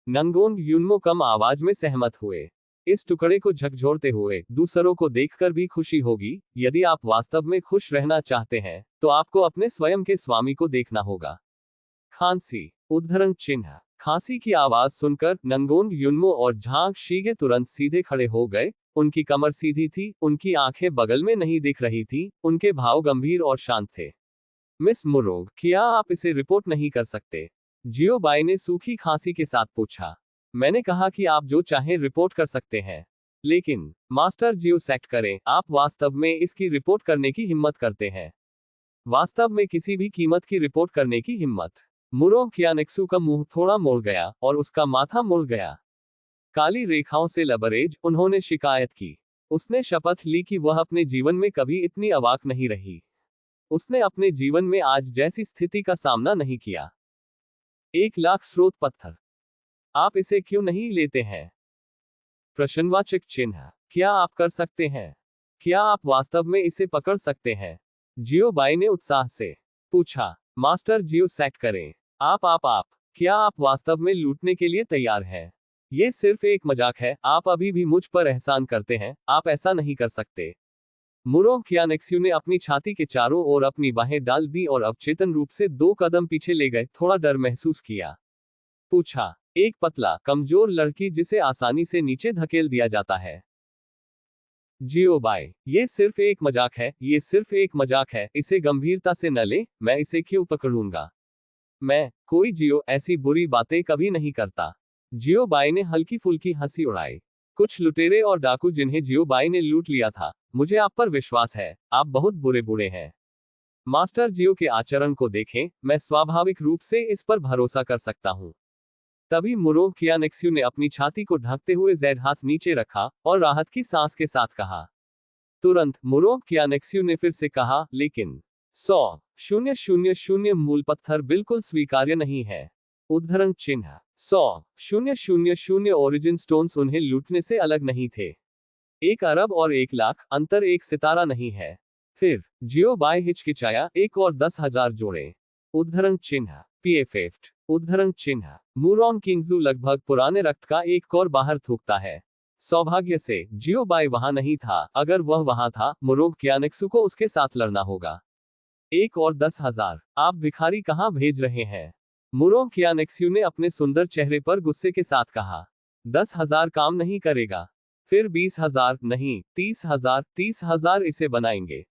नंगोंग युनमो कम आवाज में सहमत हुए। इस टुकड़े को झकझोरते हुए दूसरों को देखकर भी खुशी होगी। यदि आप वास्तव में खुश रहना चाहते हैं तो आपको अपने स्वयं के स्वामी को देखना होगा। खांसी। उद्धरण चिन्ह। खांसी की आवाज सुनकर नंगोंग युनमो और झांग शीगे तुरंत सीधे खड़े हो गए। उनकी कमर सीधी थी, उनकी आंखें बगल में नहीं दिख रही थी, उनके भाव गंभीर और शांत थे। मिस मुरोंग, क्या आप इसे रिपोर्ट नहीं कर सकते? जियोबाई ने सूखी खांसी के साथ पूछा। मैंने कहा कि आप जो चाहें रिपोर्ट कर सकते हैं, लेकिन मास्टर जियोसैक्ट करें, आप वास्तव में इसकी रिपोर्ट करने की हिम्मत करते हैं? वास्तव में किसी भी कीमत की रिपोर्ट करने की हिम्मत? मुरोंग कियानेक्स्यू का मुंह थोड़ा मुड़ गया और उसका माथा मुड़ गया। काली रेखाओं से लबरेज उन्होंने शिकायत की। उसने शपथ ली कि वह अपने जीवन में कभी इतनी अवाक नहीं रही। उसने अपने जीवन में आज जैसी स्थिति का सामना नहीं किया। 1 लाख स्रोत पत्थर। आप इसे क्यों नहीं लेते हैं? प्रश्नवाचक चिन्ह। क्या आप कर सकते हैं? क्या आप वास्तव में इसे पकड़ सकते हैं? जियोबाई ने उत्साह से पूछा। मास्टर जियोसैक्ट करें, आप, क्या आप वास्तव में लूटने के लिए तैयार हैं? यह सिर्फ एक मजाक है, आप अभी भी मुझ पर एहसान करते हैं, आप ऐसा नहीं कर सकते। मुरोंग कियानेक्स्यू ने अपनी छाती के चारों ओर अपनी बाहें डाल दी और अवचेतन रूप से 2 कदम पीछे ले गए। थोड़ा डर महसूस किया। पूछा। एक पतला, कमजोर लड़की जिसे आसानी से नीचे धकेल दिया जाता है। जियोबाई, ये सिर्फ एक मजाक है, ये सिर्फ एक मजाक है, इसे गंभीरता से न ले, मैं इसे क्यों पकड़ूंगा? कोई जियो ऐसी बुरी बातें कभी नहीं करता। जियोबाई ने हल्की फुल्की हंसी उड़ाई। कुछ लुटेरे और डाकू जिन्हें जियोबाई ने लूट लिया था, मुझे आप पर विश्वास है, आप बहुत बुरे हैं। मास्टर जियो के आचरण को देखें, मैं स्वाभाविक रूप से इस पर भरोसा कर सकता हूं। तभी मुरोंग कियानेक्स्यू ने अपनी छाती को ढकते हुए ज़ैड हाथ नीचे रखा और राहत की सांस के साथ कहा। तुरंत मुरोंग कियानेक्स्यू ने फिर से कहा, लेकिन 100,000 मूल पत्थर बिल्कुल स्वीकार्य नहीं है। उद्धरण चिन्ह। 100,000 ओरिजिन स्टोन्स उन्हें लूटने से अलग नहीं थे। 1 अरब और 1 लाख, अंतर एक सितारा नहीं है। फिर जियो बाय हिचकिचाया, एक और 10,000 जोड़े। उद्धरण चिन्ह पीएफएफ्ट उद्धरण चिन्ह मुरोंग किंगजू लगभग पुराने रक्त का एक और बाहर थूकता है। सौभाग्य से जियो बाय वहां नहीं था, अगर वह वहां था मुरोंग कियानेक्सू को उसके साथ लड़ना होगा। एक और 10,000 आप भिखारी कहां भेज रहे हैं? मुरोंग कियानेक्सू ने अपने सुंदर चेहरे पर गुस्से के साथ कहा। 10,000 काम नहीं करेगा। फिर 20,000 नहीं, 30,000, 30,000 इसे बनाएंगे।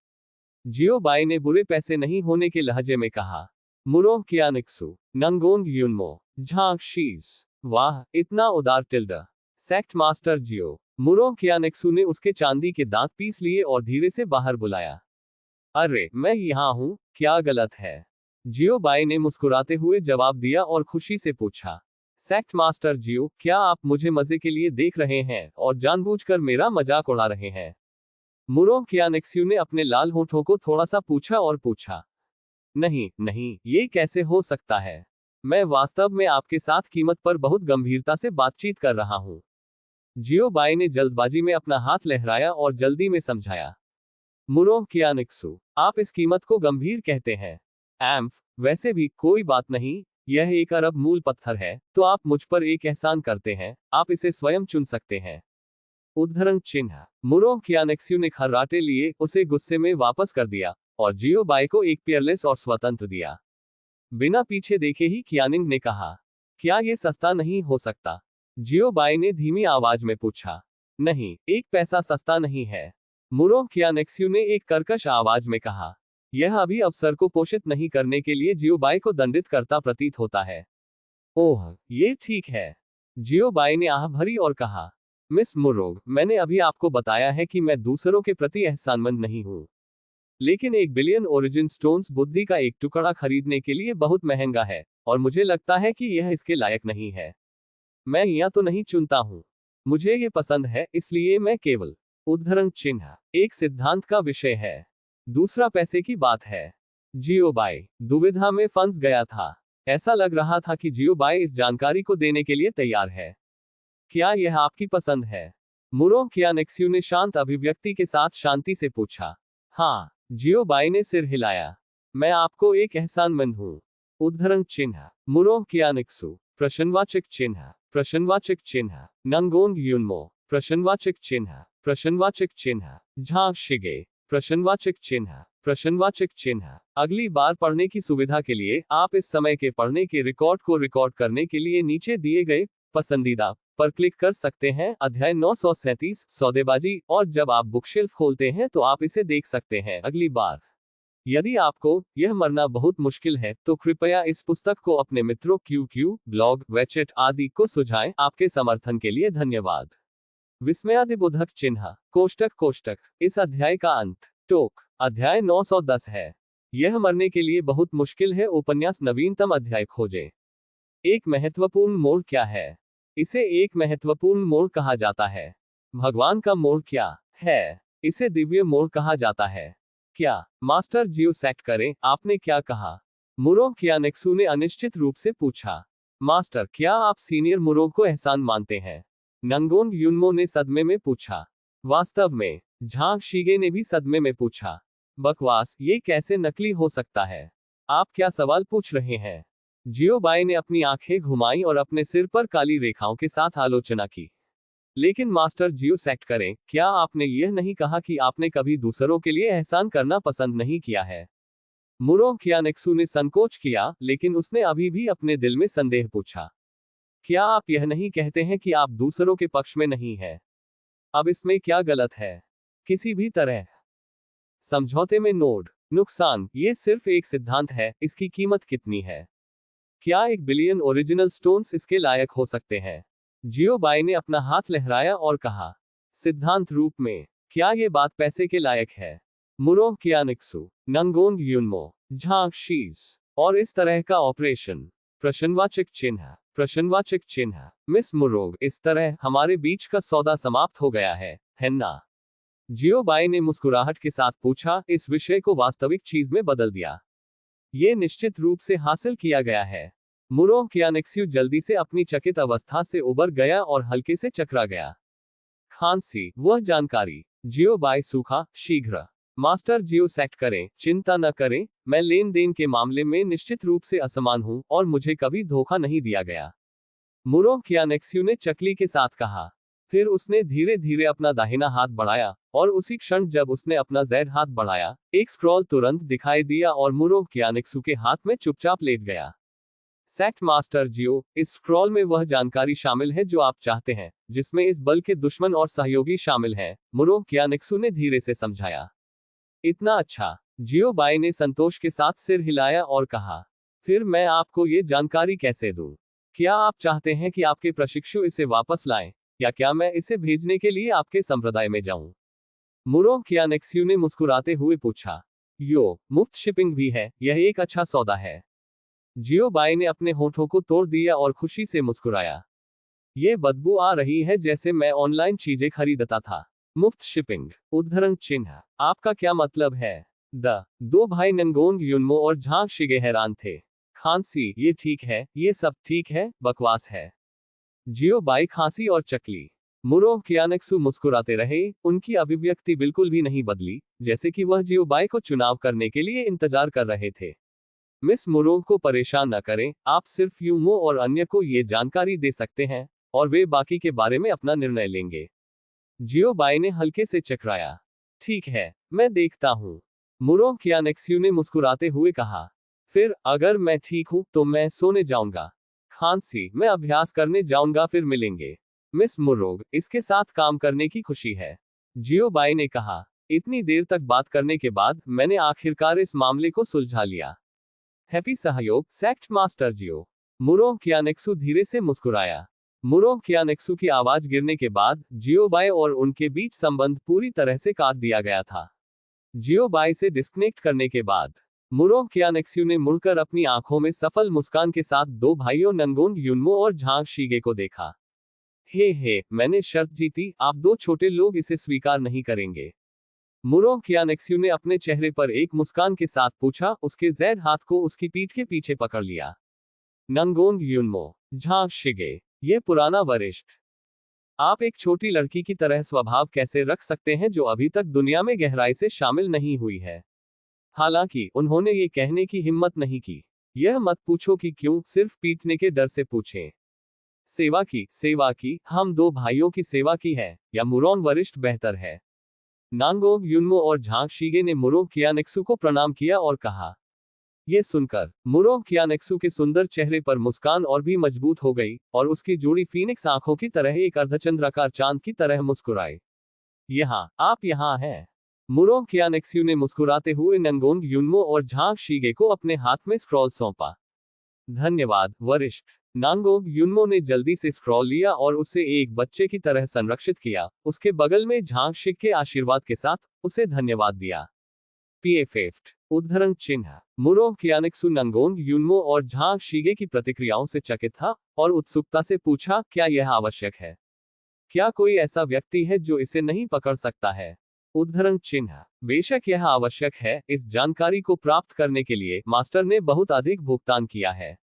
जियो बाय ने बुरे पैसे नहीं होने के लहजे में कहा। मुरोंग कियानेक्सू नंगोंग यूनमो झांग शीज वाह, इतना उदार टिल्डा। सेक्ट मास्टर जियो। मुरोंग कियानेक्सू ने उसके चांदी के दांत पीस लिए और धीरे से बाहर बुलाया। अरे मैं यहां हूं, क्या गलत है? जियो बाय ने मुस्कुराते हुए जवाब दिया और खुशी से पूछा। सेक्ट मास्टर जियो, क्या आप मुझे मजे के लिए देख रहे हैं और जानबूझकर मेरा मजाक उड़ा रहे हैं? मुरोंग कियानेक्सू ने अपने लाल होठों को थोड़ा सा पूछा और पूछा। नहीं नहीं, ये कैसे हो सकता है? मैं वास्तव में आपके साथ कीमत पर बहुत गंभीरता से बातचीत कर रहा हूं। जियो बाय ने जल्दबाजी में अपना हाथ लहराया और जल्दी में समझाया। मुरोंग कियानेक्सू, आप इस कीमत को गंभीर कहते हैं। एम्फ, वैसे भी कोई बात नहीं, यह 1 अरब मूल पत्थर है, तो आप मुझ पर एक एहसान करते हैं, आप इसे स्वयं चुन सकते हैं। उद्धरण चिन्ह मुरोंग कियानेक्सू ने खर्राटे लिए, उसे गुस्से में वापस कर दिया और जियो बाय को एक पेयरलेस और स्वतंत्र दिया। बिना पीछे देखे ही कियानिंग ने कहा, क्या ये सस्ता नहीं हो सकता? जियो बाय ने धीमी आवाज में पूछा। नहीं, 1 पैसा सस्ता नहीं है। मुरोंग कियानेक्सू ने एक कर्कश आवाज में कहा। यह अभी अवसर को पोषित नहीं करने के लिए जियो बाय को दंडित करता प्रतीत होता है। ओह, ये ठीक है। जियो बाय ने आह भरी और कहा। मिस मुरोंग, मैंने अभी आपको बताया है कि मैं दूसरों के प्रति एहसानमंद नहीं हूं। लेकिन 1 बिलियन ओरिजिन स्टोन्स बुद्धि का एक टुकड़ा खरीदने के लिए बहुत महंगा है, और मुझे लगता है कि यह इसके लायक नहीं है। मैं यह तो नहीं चुनता हूं। मुझे ये पसंद है, इसलिए मैं केवल। उद्धरण चिन्ह एक सिद्धांत का विषय है, दूसरा पैसे की बात है। जियो बाय दुविधा में फंस गया था। ऐसा लग रहा था कि जियो बाय इस जानकारी को देने के लिए तैयार है। क्या यह आपकी पसंद है? मुरोंग कियानेक्सू ने शांत अभिव्यक्ति के साथ शांति से पूछा। हाँ। जियो बाय ने सिर हिलाया। मैं आपको एक एहसानमंद हूं। उद्धरण चिन्ह मुरोंग कियानेक्सू प्रश्नवाचक चिन्ह प्रश्नवाचक चिन्ह नंगोंग यूनमो प्रश्नवाचक चिन्ह प्रश्नवाचक चिन्ह झांग शिगे प्रश्नवाचक चिन्ह प्रश्नवाचक चिन्ह। अगली बार पढ़ने की सुविधा के लिए आप इस समय के पढ़ने के रिकॉर्ड को रिकॉर्ड करने के लिए नीचे दिए गए पसंदीदा पर क्लिक कर सकते हैं। अध्याय 937 सौदेबाजी, और जब आप बुकशेल्फ खोलते हैं तो आप इसे देख सकते हैं अगली बार। यदि आपको यह मरना बहुत मुश्किल है तो कृपया इस पुस्तक को अपने मित्रों QQ, ब्लॉग, वेचेट आदि को सुझाएं। आपके समर्थन के लिए धन्यवाद। विस्मयादिबोधक चिन्ह कोष्टक कोष्टक इस अध्याय का अंत। टोक अध्याय 910 है। यह मरने के लिए बहुत मुश्किल है। उपन्यास नवीनतम अध्याय खोजें। एक महत्वपूर्ण मोड़ क्या है? इसे एक महत्वपूर्ण मोड़ कहा जाता है। भगवान का मोड़ क्या है? इसे दिव्य मोड़ कहा जाता है। क्या मास्टर जियो सेक्ट करें? आपने क्या कहा? मुरोंग कियानेक्सू ने अनिश्चित रूप से पूछा। मास्टर, क्या आप सीनियर मुरोंग को एहसान मानते हैं? नंगोंग यूनमो ने सदमे में पूछा। वास्तव में? झांग शिगे ने भी सदमे में पूछा। बकवास, ये कैसे नकली हो सकता है? आप क्या सवाल पूछ रहे हैं? जियो बाय ने अपनी आंखें घुमाई और अपने सिर पर काली रेखाओं के साथ आलोचना की। लेकिन मास्टर जियो सेक्ट करें, क्या आपने यह नहीं कहा कि आपने कभी दूसरों के लिए एहसान करना पसंद नहीं किया है? मुरोंग कियानेक्सू ने संकोच किया, लेकिन उसने अभी भी अपने दिल में संदेह पूछा। क्या आप यह नहीं कहते हैं कि आप दूसरों के पक्ष में नहीं हैं? अब इसमें क्या गलत है? किसी भी तरह समझौते में नोड नुकसान, ये सिर्फ एक सिद्धांत है। इसकी कीमत कितनी है? क्या 1 बिलियन ओरिजिनल स्टोन्स इसके लायक हो सकते हैं? जियो बाय ने अपना हाथ लहराया और कहा। सिद्धांत रूप में क्या ये बात पैसे के लायक है? मुरोंग कियानेक्सू नंगोंग यूनमो झांग शीज और इस तरह का ऑपरेशन। प्रश्नवाचक चिन्ह प्रश्नवाचक चिन्ह मिस मुरोंग, इस तरह हमारे बीच का सौदा समाप्त हो गया है ना? जियो बाय ने मुस्कुराहट के साथ पूछा। इस विषय को वास्तविक चीज में बदल दिया। ये निश्चित रूप से हासिल किया गया है। मुरोंग कियानेक्सू जल्दी से अपनी चकित अवस्था से उबर गया और हल्के से चकरा गया। खांसी, वह जानकारी। जियो बाय सूखा, शीघ्र। मास्टर जियो सेट करें, चिंता न करें, मैं लेन देन के मामले में निश्चित रूप से असमान हूं और मुझे कभी धोखा नहीं दिया गया। मुरो कियानेक्स्यू ने चकली के साथ कहा। फिर उसने धीरे धीरे अपना दाहिना हाथ बढ़ाया, और उसी क्षण जब उसने अपना जेड हाथ बढ़ाया, एक स्क्रॉल तुरंत दिखाई दिया और मुरो कियानेक्स्यू के हाथ में चुपचाप लेट गया। सेक्ट मास्टर जियो, इस स्क्रॉल में वह जानकारी शामिल है जो आप चाहते हैं, जिसमें इस बल के दुश्मन और सहयोगी शामिल हैं, मुरो कियानेक्स्यू ने धीरे से समझाया। इतना अच्छा। जियो बाई ने संतोष के साथ सिर हिलाया और कहा। फिर मैं आपको ये जानकारी कैसे दूं? क्या आप चाहते हैं कि आपके प्रशिक्षु इसे वापस लाएं, या क्या मैं इसे भेजने के लिए आपके संप्रदाय में जाऊं? मुरो कियानेक्स्यू ने मुस्कुराते हुए पूछा। मुफ्त शिपिंग भी है, यह एक अच्छा सौदा है। जियो बाई ने अपने होठों को तोड़ दिया और खुशी से मुस्कुराया। ये बदबू आ रही है जैसे मैं ऑनलाइन चीजें खरीदता था। मुफ्त शिपिंग, उद्धरण चिन्ह, आपका क्या मतलब है? दो भाई नंगोंग युनमो और झांग शिगे हैरान थे। खांसी, ये ठीक है, ये सब ठीक है, बकवास है। जियो बाई खांसी और चकली। मुरो कियानेक्सू मुस्कुराते रहे, उनकी अभिव्यक्ति बिल्कुल भी नहीं बदली, जैसे कि वह जियो बाई को चुनाव करने के लिए इंतजार कर रहे थे। मिस मुरो को परेशान न करें, आप सिर्फ यूमो और अन्य को ये जानकारी दे सकते हैं, और वे बाकी के बारे में अपना निर्णय लेंगे। जियो बाई ने हल्के से चकराया। ठीक है, मैं देखता हूं। मुरो कियानेक्स्यू ने मुस्कुराते हुए कहा। फिर, अगर मैं ठीक हूं, तो मैं सोने जाऊंगा। खांसी, मैं अभ्यास करने जाऊंगा, फिर मिलेंगे। मिस मुरोग, इसके साथ काम करने की खुशी है। जियो बाई ने कहा। इतनी देर तक बात करने के बाद, मैंने आखिरकार इस मामले को सुलझा लिया। हैप्पी सहयोग, सेक्ट मास्टर जियो। मुरो कियानेक्सू धीरे से मुस्कुराया। मुरो कियानेक्सू की आवाज गिरने के बाद, जियो बाई और उनके बीच संबंध पूरी तरह से काट दिया गया था। जियो बाई से डिस्कनेक्ट करने के बाद, मुरो कियानेक्स्यू ने मुड़कर अपनी आंखों में सफल मुस्कान के साथ दो भाइयों नंगोंग युनमो और झांग शीगे को देखा। हे, मैंने शर्त जीती, आप दो छोटे लोग इसे स्वीकार नहीं करेंगे। मुरो कियानेक्स्यू ने अपने चेहरे पर एक मुस्कान के साथ पूछा, उसके जेड हाथ को उसकी पीठ के पीछे पकड़ लिया। नंगोंग युनमो, झांग शिगे, ये पुराना वरिष्ठ, आप एक छोटी लड़की की तरह स्वभाव कैसे रख सकते हैं जो अभी तक दुनिया में गहराई से शामिल नहीं हुई है? हालांकि, उन्होंने ये कहने की हिम्मत नहीं की। यह मत पूछो कि क्यों, सिर्फ पीटने के डर से पूछें। सेवा की, हम दो भाइयों की सेवा की है, या मुरोंग वरिष्ठ बेहतर है? नांगोंग युनमो और झांग शीगे ने मुरो कियानेक्सू को प्रणाम किया और कहा। ये सुनकर, मुरो कियानेक्सू के सुंदर चेहरे पर मुस्कान और भी मजबूत हो गई, और उसकी जुड़ी फीनिक्स आंखों की तरह एक अर्धचंद्राकार चांद की तरह मुस्कुराए। आप यहाँ हैं। मुरो कियानेक्सू ने मुस्कुराते हुए नंगोंग युनमो और झांग शीगे को अपने हाथ में स्क्रॉल सौंपा। धन्यवाद, वरिष्ठ। नांगोंग युनमो ने जल्दी से स्क्रॉल लिया और उसे एक बच्चे की तरह संरक्षित किया, उसके बगल में झांग शिग के आशीर्वाद के साथ, उसे धन्यवाद दिया। पीएफएफ, उद्धरण चिन्ह, मुरो कियानेक्सू नंगोंग युनमो और झांग शीगे की प्रतिक्रियाओं से चकित था, और उत्सुकता से पूछा, क्या यह आवश्यक है? क्या कोई ऐसा व्यक्ति है जो इसे नहीं पकड़ सकता है? उद्धरण चिन्ह, बेशक यह आवश्यक है, इस जानकारी को प्राप्त करने के लिए, मास्टर ने बहुत अधिक भुगतान किया है।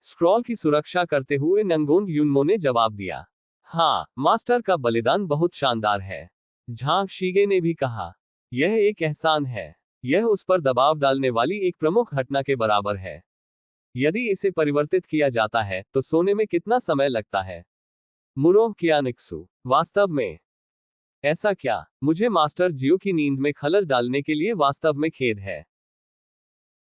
स्क्रॉल की सुरक्षा करते हुए नंगोंग युनमो ने जवाब दिया। हाँ, मास्टर का बलिदान बहुत शानदार है। झांग शीगे ने भी कहा। यह एक एहसान है। यह उस पर दबाव डालने वाली एक प्रमुख घटना के बराबर है। यदि इसे परिवर्तित किया जाता है, तो सोने में कितना समय लगता है? मुरो कियानेक्सू, वास्तव में? ऐसा क्या? मुझे मास्टर जियो की नींद में खलल डालने के लिए वास्तव में खेद है।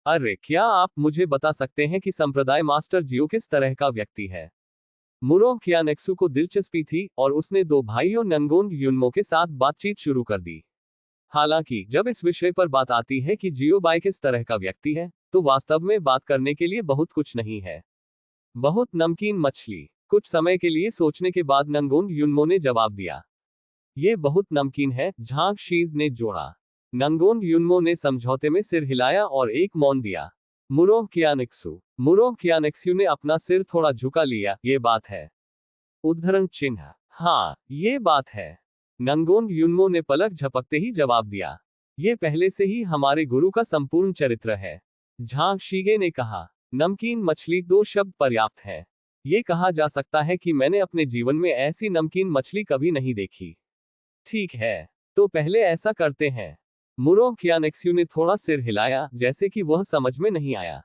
अरे, क्या आप मुझे बता सकते हैं कि संप्रदाय मास्टर जियो किस तरह का व्यक्ति है? मुरो कियानेक्सू को दिलचस्पी थी, और उसने दो भाइयों नंगोंग युनमो के साथ बातचीत शुरू कर दी। हालांकि, जब इस विषय पर बात आती है कि जियो बाई किस तरह का व्यक्ति है, तो वास्तव में बात करने के लिए बहुत कुछ नहीं है। बहुत नमकीन मछली। कुछ समय के लिए सोचने के बाद नंगोंग युनमो ने जवाब दिया। ये बहुत नमकीन है, झांग शीज ने जोड़ा। नंगोंग युनमो ने समझौते में सिर हिलाया और एक मौन दिया। मुरो कियानेक्स्यू ने अपना सिर थोड़ा झुका लिया, ये बात है। उद्धरण चिन्ह, हाँ, ये बात है। नंगोंग युनमो ने पलक झपकते ही जवाब दिया। ये पहले से ही हमारे गुरु का संपूर्ण चरित्र है। झांग शीगे ने कहा। नमकीन मछली, दो शब्द पर्याप्त है। ये कहा जा सकता है कि मैंने अपने जीवन में ऐसी नमकीन मछली कभी नहीं देखी। ठीक है, तो पहले ऐसा करते हैं। मुरोकियानेक्सू ने थोड़ा सिर हिलाया, जैसे कि वह समझ में नहीं आया।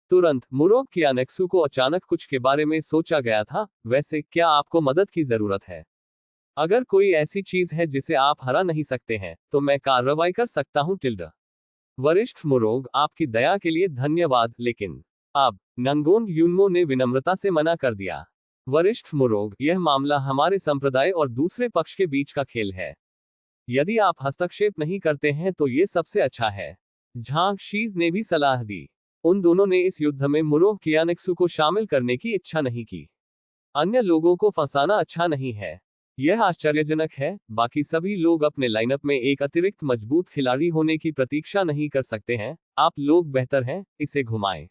तुरंत मुरोकियानेक्सू को अचानक कुछ के बारे में सोचा गया था। वैसे क्या आपको मदद की जरूरत है? अगर कोई ऐसी चीज है जिसे आप हरा नहीं सकते हैं, तो मैं कार्रवाई कर सकता हूं। टिल्डा। वरिष्ठ मुरोग, आपकी दया के लिए धन्यवाद, लेकिन अब नंगोंग यूनमो ने विनम्रता से मना कर दिया। वरिष्ठ मुरोग, यह मामला हमारे संप्रदाय और दूसरे पक्ष के बीच का खेल है। यदि आप हस्तक्षेप नहीं करते हैं तो ये सबसे अच्छा है। झांग शीज ने भी सलाह दी। उन दोनों ने इस युद्ध में मुरोकियानेक्सू को शामिल करने की इच्छा नहीं की। अन्य लोगों को फंसाना अच्छा नहीं है। यह आश्चर्यजनक है, बाकी सभी लोग अपने लाइनअप में एक अतिरिक्त मजबूत खिलाड़ी होने की प्रतीक्षा नहीं कर सकते हैं। आप लोग बेहतर हैं, इसे घुमाएं।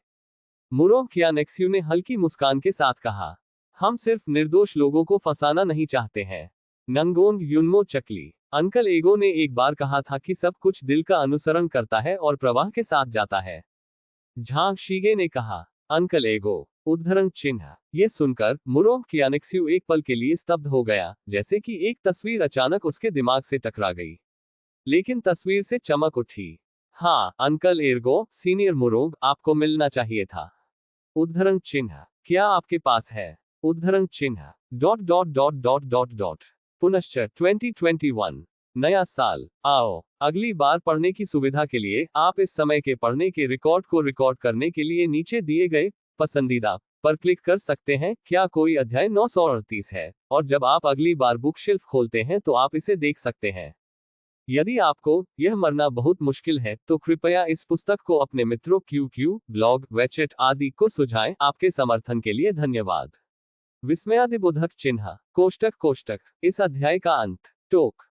मुरोकियानेक्सू ने हल्की मुस्कान के साथ कहा। हम सिर्फ निर्दोष लोगों को फंसाना नहीं चाहते हैं। नंगोंग यूनमो चकली। अंकल एगो ने एक बार कहा था कि सब कुछ दिल का अनुसरण करता है और प्रवाह के साथ जाता है। झांग शीगे ने कहा। अंकल एगो। उद्धरण चिन्ह। ये सुनकर मुरोकियानेक्सू एक पल के लिए स्तब्ध हो गया, जैसे कि एक तस्वीर अचानक उसके दिमाग से टकरा गई। लेकिन तस्वीर से चमक उठी। हाँ अंकल एर्गो, सीनियर मुरोग, आपको मिलना चाहिए था। उद्धरण चिन्ह। क्या आपके पास है? उद्धरण चिन्ह। Dot dot dot dot dot dot. पुनश्च 2021 नया साल। आओ, अगली बार पढ़ने की सुविधा के लिए आप इस समय के पढ़ने के रिकॉर्ड को रिकॉर्ड करने के लिए नीचे दिए गए पसंदीदा पर क्लिक कर सकते हैं। क्या कोई अध्याय 938 है, और जब आप अगली बार बुक शेल्फ खोलते हैं तो आप इसे देख सकते हैं। यदि आपको यह मरना बहुत मुश्किल है, तो कृपया इस पुस्तक को अपने मित्रों QQ, ब्लॉग, वेचेट आदि को सुझाएं। आपके समर्थन के लिए धन्यवाद। विस्मयादिबोधक चिन्ह। कोष्टक कोष्टक। इस अध्याय का अंत। टोक।